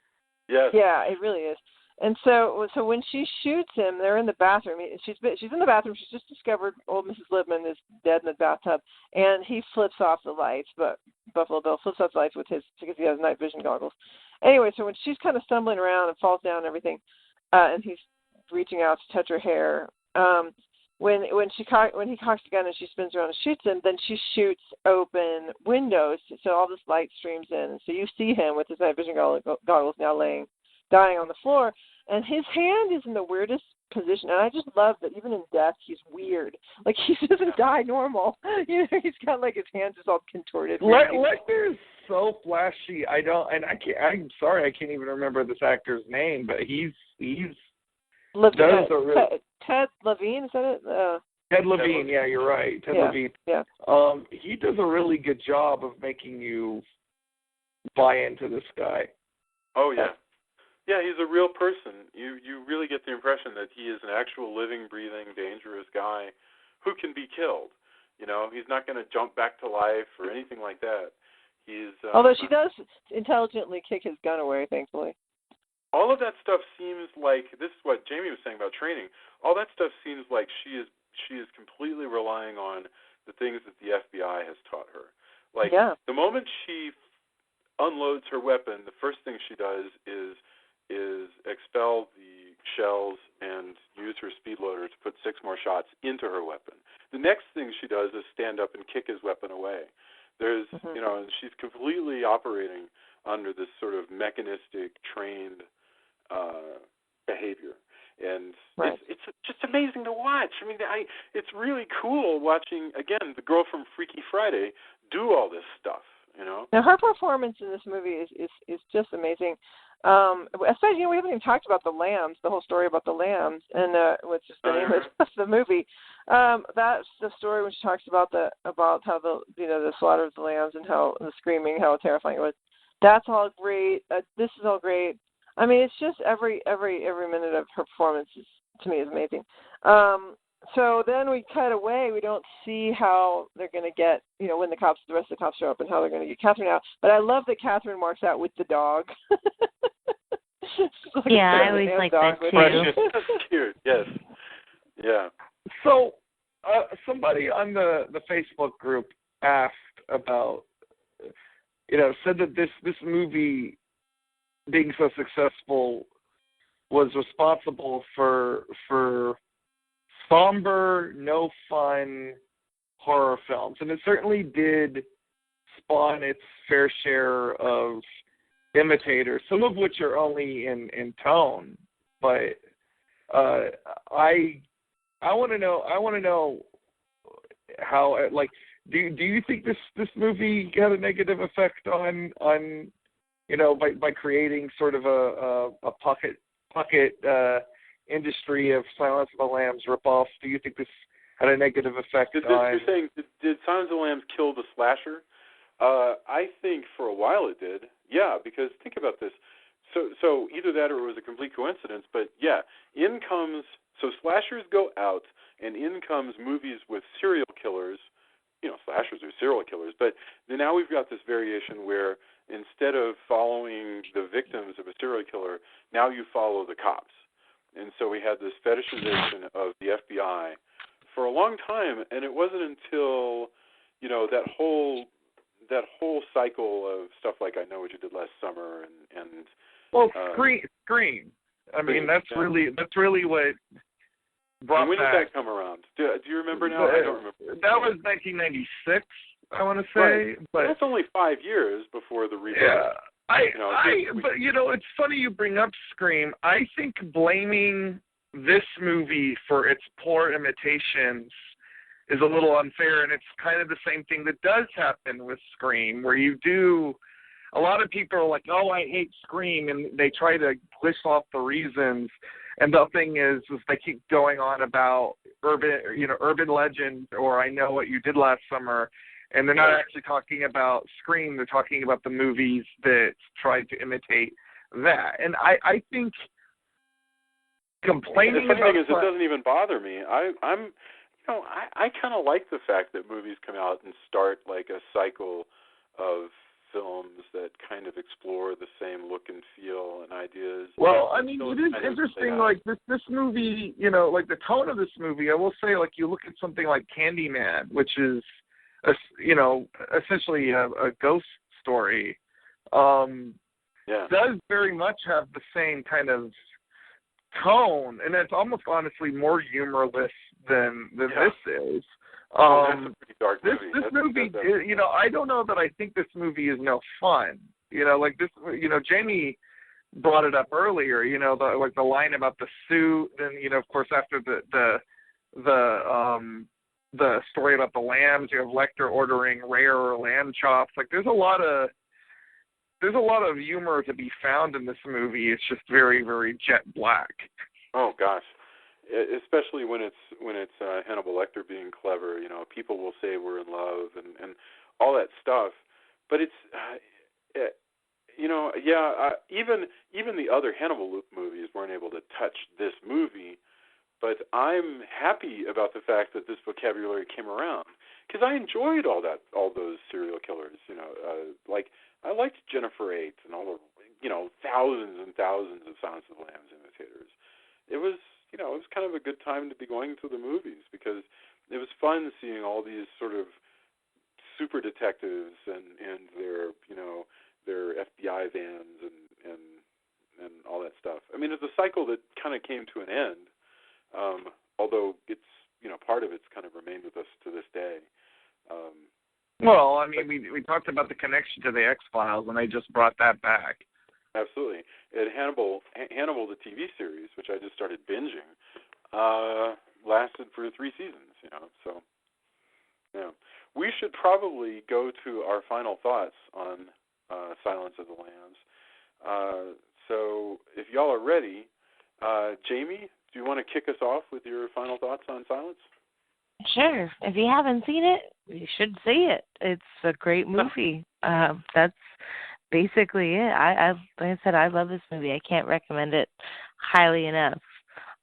Yes. Yeah, it really is. And so when she shoots him, they're in the bathroom. She's in the bathroom. She's just discovered old Mrs. Libman is dead in the bathtub, and he flips off the lights. But Buffalo Bill flips off the lights because he has night vision goggles. Anyway, so when she's kind of stumbling around and falls down and everything, and he's reaching out to touch her hair, when he cocks the gun and she spins around and shoots him, then she shoots open windows, so all this light streams in. And so you see him with his night vision goggles now dying on the floor, and his hand is in the weirdest position. And I just love that even in death, he's weird. Like, he doesn't die normal. You know, he's got like his hands just all contorted. Lecter is so flashy. I'm sorry, I can't even remember this actor's name, but Ted Levine, is that it? Ted Levine, yeah, you're right. Ted Levine. Yeah. He does a really good job of making you buy into this guy. Oh, yeah. Yeah, he's a real person. You really get the impression that he is an actual living, breathing, dangerous guy who can be killed. You know, he's not going to jump back to life or anything like that. Although she does intelligently kick his gun away, thankfully. All of that stuff seems like, this is what Jamie was saying about training, all that stuff seems like she is completely relying on the things that the FBI has taught her. Like, the moment she unloads her weapon, the first thing she does is expel the shells and use her speed loader to put 6 more shots into her weapon. The next thing she does is stand up and kick his weapon away. There's, you know, she's completely operating under this sort of mechanistic, trained behavior. And it's just amazing to watch. I mean, it's really cool watching, again, the girl from Freaky Friday do all this stuff, you know? Now, her performance in this movie is just amazing. Especially, you know, we haven't even talked about the lambs, the whole story about the lambs, and which is the name of the movie. That's the story when she talks about how the slaughter of the lambs and how the screaming, how terrifying it was. That's all great. This is all great. I mean, it's just every minute of her performance to me is amazing. So then we cut away. We don't see how they're going to get, you know, when the rest of the cops show up and how they're going to get Catherine out. But I love that Catherine walks out with the dog. I always like that too. That's cute. Yes. Yeah. So somebody on the Facebook group asked about, you know, said that this movie being so successful was responsible for somber, no fun horror films, and it certainly did spawn its fair share of imitators, some of which are only in tone. But I want to know how, like, do you think this movie had a negative effect on you know, by creating sort of a pocket industry of Silence of the Lambs ripoffs? Do you think this had a negative effect on? You're saying, did Silence of the Lambs kill the slasher? I think for a while it did. Yeah, because think about this. So either that or it was a complete coincidence. But yeah, so slashers go out, and in comes movies with serial killers. You know, slashers are serial killers. But now we've got this variation where instead of following the victims of a serial killer, now you follow the cops. And so we had this fetishization of the FBI for a long time, and it wasn't until, that whole cycle of stuff like I Know What You Did Last Summer and Scream. I mean, that's yeah. really what brought and when back. did that come around? Do you remember now? I don't remember. That was 1996, I want to say. Right. But that's only 5 years before the reboot. Yeah. But it's funny you bring up Scream. I think blaming this movie for its poor imitations is a little unfair, and it's kind of the same thing that does happen with Scream, where a lot of people are like, oh, I hate Scream, and they try to list off the reasons, and the thing is they keep going on about urban legend, or I Know What You Did Last Summer, and they're not actually talking about Scream. They're talking about the movies that tried to imitate that. And I think complaining about... The funny thing is, it doesn't even bother me. I kind of like the fact that movies come out and start like a cycle of films that kind of explore the same look and feel and ideas. Well, I mean, it is interesting, like this movie, like the tone of this movie, I will say, like you look at something like Candyman, which is, essentially a ghost story, does very much have the same kind of tone, and it's almost honestly more humorless than this is. That's a pretty dark movie. This movie, I don't know that I think this movie is no fun. Like this, Jamie brought it up earlier. The line about the suit, and of course after the story about the lambs, you have Lecter ordering rare lamb chops. Like there's a lot of humor to be found in this movie. It's just very, very jet black. Oh gosh. Especially when it's Hannibal Lecter being clever, people will say we're in love and all that stuff, but it's even the other Hannibal movies weren't able to touch this movie, but I'm happy about the fact that this vocabulary came around because I enjoyed all those serial killers, like I liked Jennifer 8 and all the thousands and thousands of Silence of the Lambs imitators. It was kind of a good time to be going to the movies because it was fun seeing all these sort of super detectives and their FBI vans and all that stuff. I mean, it's a cycle that kind of came to an end, although it's part of it's kind of remained with us to this day. Well, I mean, we talked about the connection to the X-Files, and I just brought that back. Absolutely. And Hannibal, the TV series, which I just started binging, lasted for 3 seasons, So, yeah. We should probably go to our final thoughts on Silence of the Lambs. So, if y'all are ready, Jamie, do you want to kick us off with your final thoughts on Silence? Sure. If you haven't seen it, you should see it. It's a great movie. That's basically it. Like I said, I love this movie. I can't recommend it highly enough.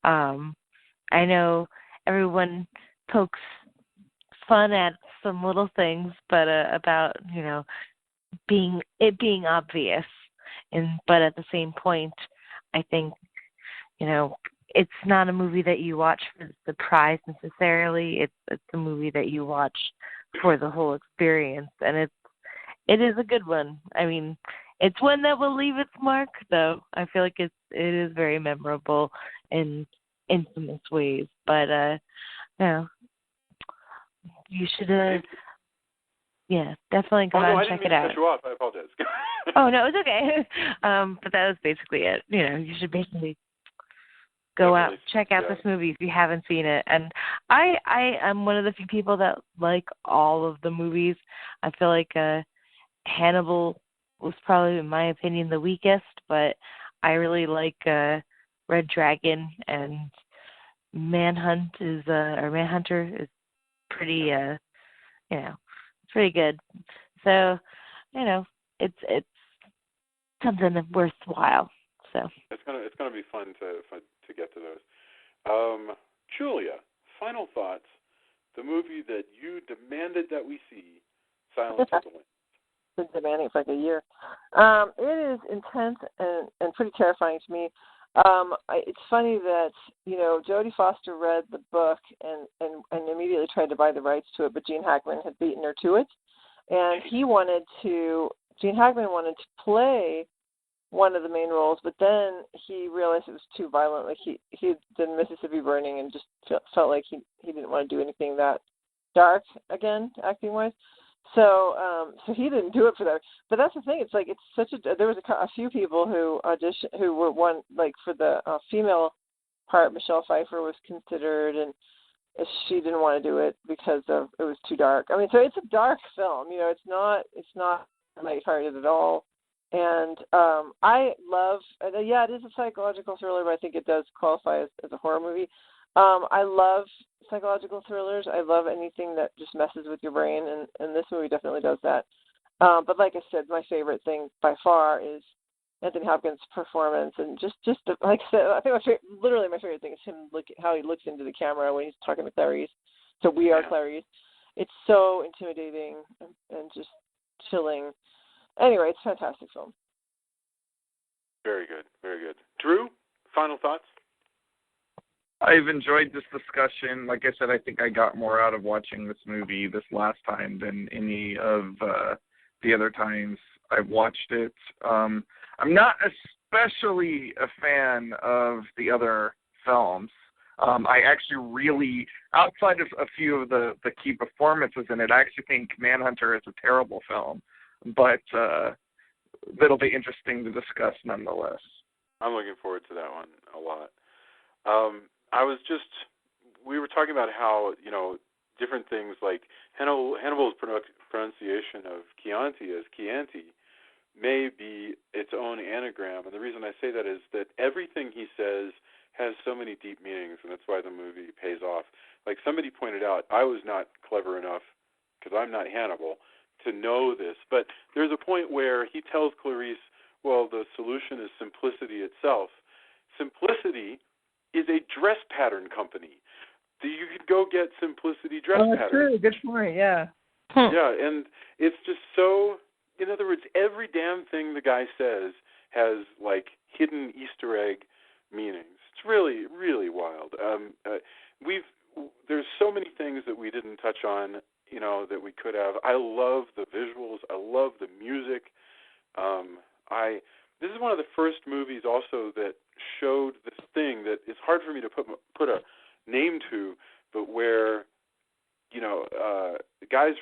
I know everyone pokes fun at some little things, but about being obvious, but at the same point, I think it's not a movie that you watch for the prize necessarily. It's a movie that you watch for the whole experience, and it is a good one. I mean, it's one that will leave its mark, though. I feel like it is very memorable in infamous ways. But you should definitely go out and check it out. I didn't mean to cut you off. I apologize. Oh no, it's okay. But that was basically it. You should basically go out, check out this movie if you haven't seen it. And I am one of the few people that like all of the movies. I feel like Hannibal was probably, in my opinion, the weakest, but I really like Red Dragon, and Manhunter is pretty it's pretty good. So, it's something worthwhile. So it's gonna be fun to get to those. Julia, final thoughts. The movie that you demanded that we see Silence of the Lambs. Been demanding for like a year. It is intense and pretty terrifying to me. It's funny that, Jodie Foster read the book and immediately tried to buy the rights to it, but Gene Hackman had beaten her to it. And Gene Hackman wanted to play one of the main roles, but then he realized it was too violent. Like he had done Mississippi Burning and just felt like he didn't want to do anything that dark again, acting-wise. So he didn't do it for that. But that's the thing. It's like there was a few people who auditioned who were one, like for the female part. Michelle Pfeiffer was considered, and she didn't want to do it because it was too dark. I mean, so it's a dark film. It's not lighthearted at all. And I love, it is a psychological thriller, but I think it does qualify as a horror movie. I love psychological thrillers. I love anything that just messes with your brain, and this movie definitely does that. But like I said, my favorite thing by far is Anthony Hopkins' performance, and just like I said, I think literally my favorite thing is him how he looks into the camera when he's talking to Clarice. So we are Clarice. It's so intimidating and just chilling. Anyway, it's a fantastic film. Very good, very good. Drew, final thoughts? I've enjoyed this discussion. Like I said, I think I got more out of watching this movie this last time than any of the other times I've watched it. I'm not especially a fan of the other films. I actually really, outside of a few of the key performances in it, I actually think Manhunter is a terrible film. But that'll be interesting to discuss nonetheless. I'm looking forward to that one a lot. We were talking about how, different things like Hannibal's pronunciation of Chianti as Chianti may be its own anagram. And the reason I say that is that everything he says has so many deep meanings, and that's why the movie pays off. Like somebody pointed out, I was not clever enough, because I'm not Hannibal, to know this. But there's a point where he tells Clarice, well, the solution is simplicity itself. Simplicity is a dress pattern company. You could go get Simplicity dress patterns. Oh, true. Good point, yeah. Yeah, and it's just so, in other words, every damn thing the guy says has, like, hidden Easter egg meanings. It's really, really wild. There's so many things that we didn't touch on, that we could have. I love the visuals. I love the music. This is one of the first movies also that showed this thing that it's hard for me to put a name to, but where, guys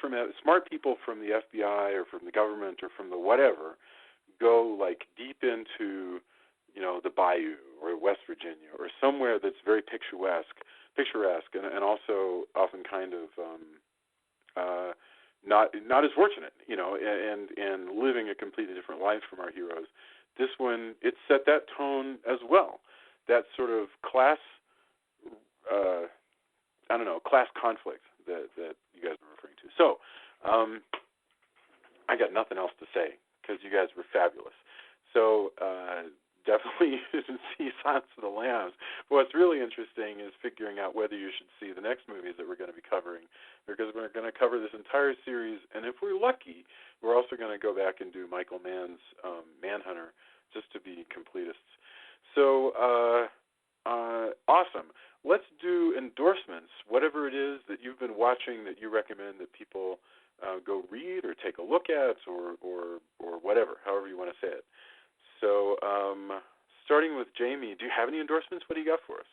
smart people from the FBI or from the government or from the whatever go like deep into, the Bayou or West Virginia or somewhere that's very picturesque, and also often kind of not as fortunate, and living a completely different life from our heroes. This one, it set that tone as well. That sort of class, class conflict that you guys were referring to. So, I got nothing else to say because you guys were fabulous. So, definitely you should see Silence of the Lambs. But what's really interesting is figuring out whether you should see the next movies that we're going to be covering, because we're going to cover this entire series, and if we're lucky, we're also going to go back and do Michael Mann's Manhunter, just to be completists. So, awesome. Let's do endorsements, whatever it is that you've been watching that you recommend that people go read or take a look at or whatever, however you want to say it. So, starting with Jamie, do you have any endorsements? What do you got for us?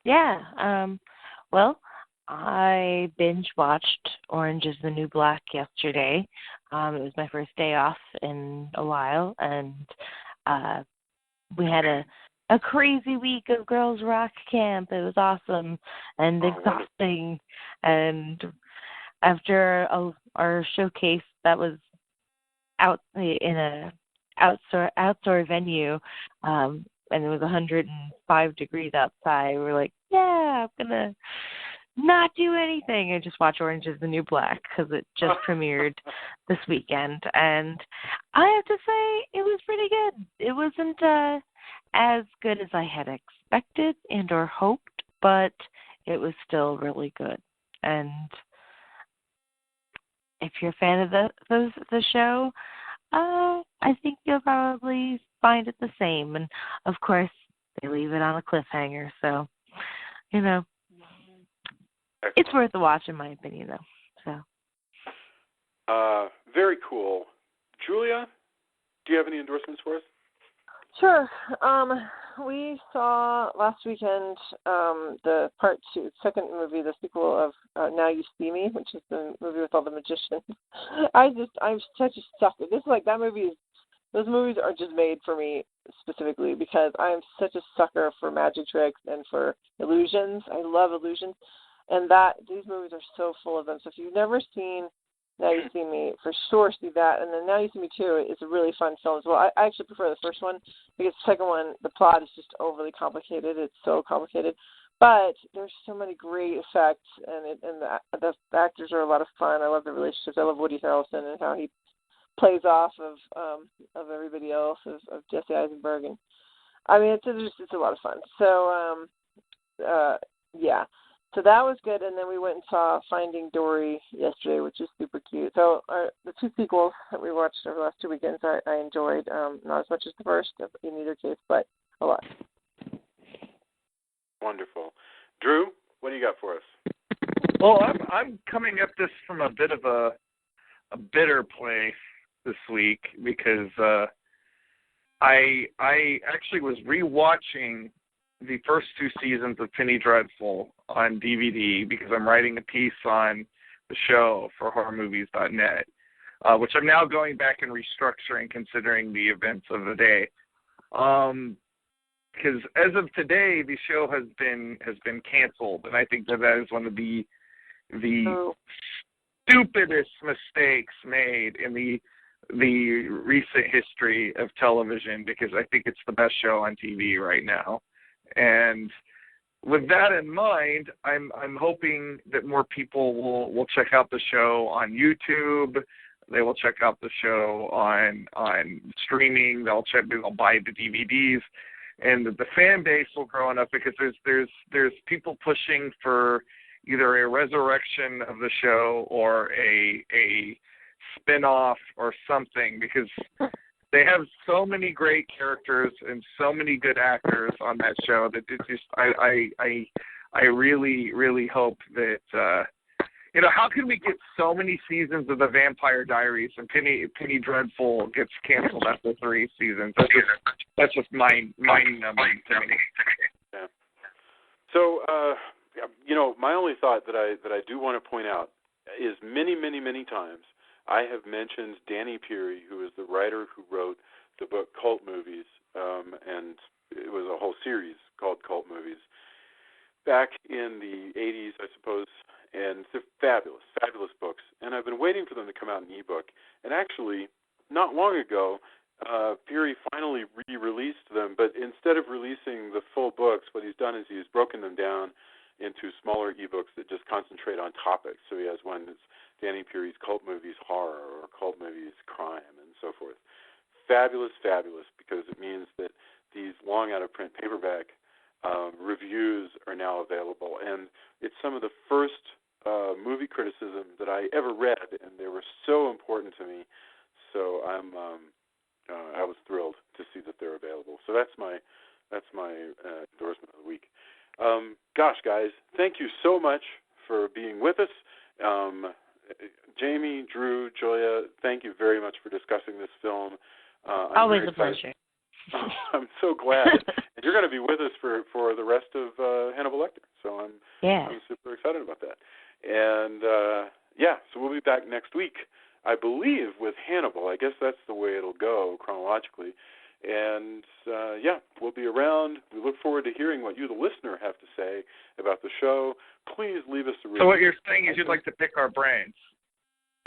Yeah. Well, I binge-watched Orange is the New Black yesterday. It was my first day off in a while, and we had a crazy week of Girls Rock Camp. It was awesome and exhausting. And after our showcase that was out in a outdoor venue, and it was 105 degrees outside, we were like, yeah, I'm gonna not do anything and just watch Orange is the New Black because it just premiered this weekend. And I have to say, it was pretty good. It wasn't as good as I had expected and or hoped, but it was still really good. And if if you're a fan of the show, I think you'll probably find it the same. And of course, they leave it on a cliffhanger, so it's worth a watch in my opinion, though. So. Very cool. Julia, do you have any endorsements for us? Sure. We saw last weekend the part 2, second movie, the sequel of Now You See Me, which is the movie with all the magicians. I'm such a sucker. This is like that movie. Those movies are just made for me specifically because I'm such a sucker for magic tricks and for illusions. I love illusions, and these movies are so full of them. So if you've never seen Now You See Me, for sure see that. And then Now You See Me 2 is a really fun film as well. I actually prefer the first one because the second one, the plot is just overly complicated. It's so complicated. But there's so many great effects, and the actors are a lot of fun. I love the relationships. I love Woody Harrelson and how he plays off of everybody else, of Jesse Eisenberg. And I mean, it's a lot of fun. So, yeah. So that was good, and then we went and saw Finding Dory yesterday, which is super cute. So the 2 sequels that we watched over the last 2 weekends, I enjoyed, not as much as the first in either case, but a lot. Wonderful. Drew, what do you got for us? Well, I'm coming at this from a bit of a bitter place this week because I actually was rewatching the first 2 seasons of Penny Dreadful on DVD because I'm writing a piece on the show for horrormovies.net, which I'm now going back and restructuring considering the events of the day. Because as of today, the show has been canceled, and I think that is one of the stupidest mistakes made in the recent history of television because I think it's the best show on TV right now. And with that in mind, I'm hoping that more people will check out the show on YouTube. They will check out the show on streaming. They'll buy the DVDs, and the fan base will grow enough because there's people pushing for either a resurrection of the show or a spin-off or something because they have so many great characters and so many good actors on that show that it's just I really, really hope that how can we get so many seasons of the Vampire Diaries and Penny Dreadful gets canceled after 3 seasons? That's just mind-numbing to me. Yeah. So my only thought that I do want to point out is many, many, many times I have mentioned Danny Peary, who is the writer who wrote the book Cult Movies, and it was a whole series called Cult Movies, back in the 80s, I suppose, and they're fabulous, fabulous books. And I've been waiting for them to come out in ebook. And actually, not long ago, Peary finally re-released them, but instead of releasing the full books, what he's done is he's broken them down into smaller ebooks that just concentrate on topics. So he has one that's Danny Peary's Cult Movies Horror or Cult Movies Crime and so forth. Fabulous, fabulous, because it means that these long out-of-print paperback reviews are now available. And it's some of the first movie criticism that I ever read, and they were so important to me. So I was thrilled to see that they're available. So that's my endorsement of the week. Gosh, guys, thank you so much for being with us. Jamie, Drew, Julia, thank you very much for discussing this film. Always a pleasure. I'm so glad. And you're going to be with us for the rest of Hannibal Lecter. So I'm super excited about that. And, so we'll be back next week, I believe, with Hannibal. I guess that's the way it'll go chronologically. And, we'll be around. We look forward to hearing what you, the listener, have to say about the show. Please leave us a review. So what you're saying is you'd like to pick our brains.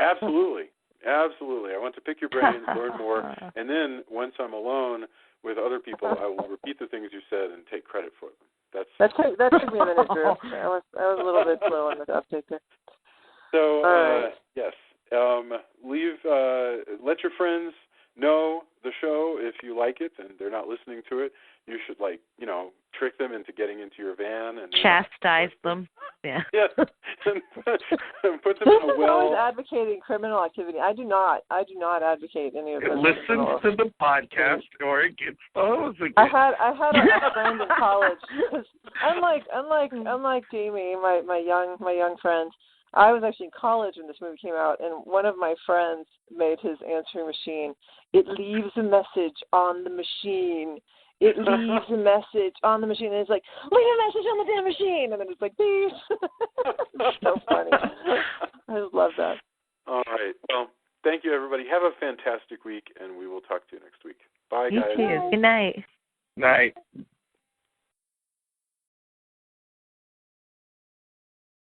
Absolutely. Absolutely. I want to pick your brains, learn more, and then once I'm alone with other people, I will repeat the things you said and take credit for them. That took me a minute, Drew. I was a little bit slow on the update there. So, yes. Let your friends know the show if you like it and they're not listening to it. You should, trick them into getting into your van and chastise them. Yeah. Yeah. And puts it in a well. Always advocating criminal activity. I do not advocate any of this. It listens to the podcast or it gets the hose again. I had a friend in college because unlike Jamie, my young friend, I was actually in college when this movie came out, and one of my friends made his answering machine. It leaves a message on the machine. It leaves a message on the machine, and it's like, leave a message on the damn machine, and then it's like, beep. It's so funny. I just love that. All right. Well, thank you, everybody. Have a fantastic week, and we will talk to you next week. Bye, guys. You too. Good night. Night.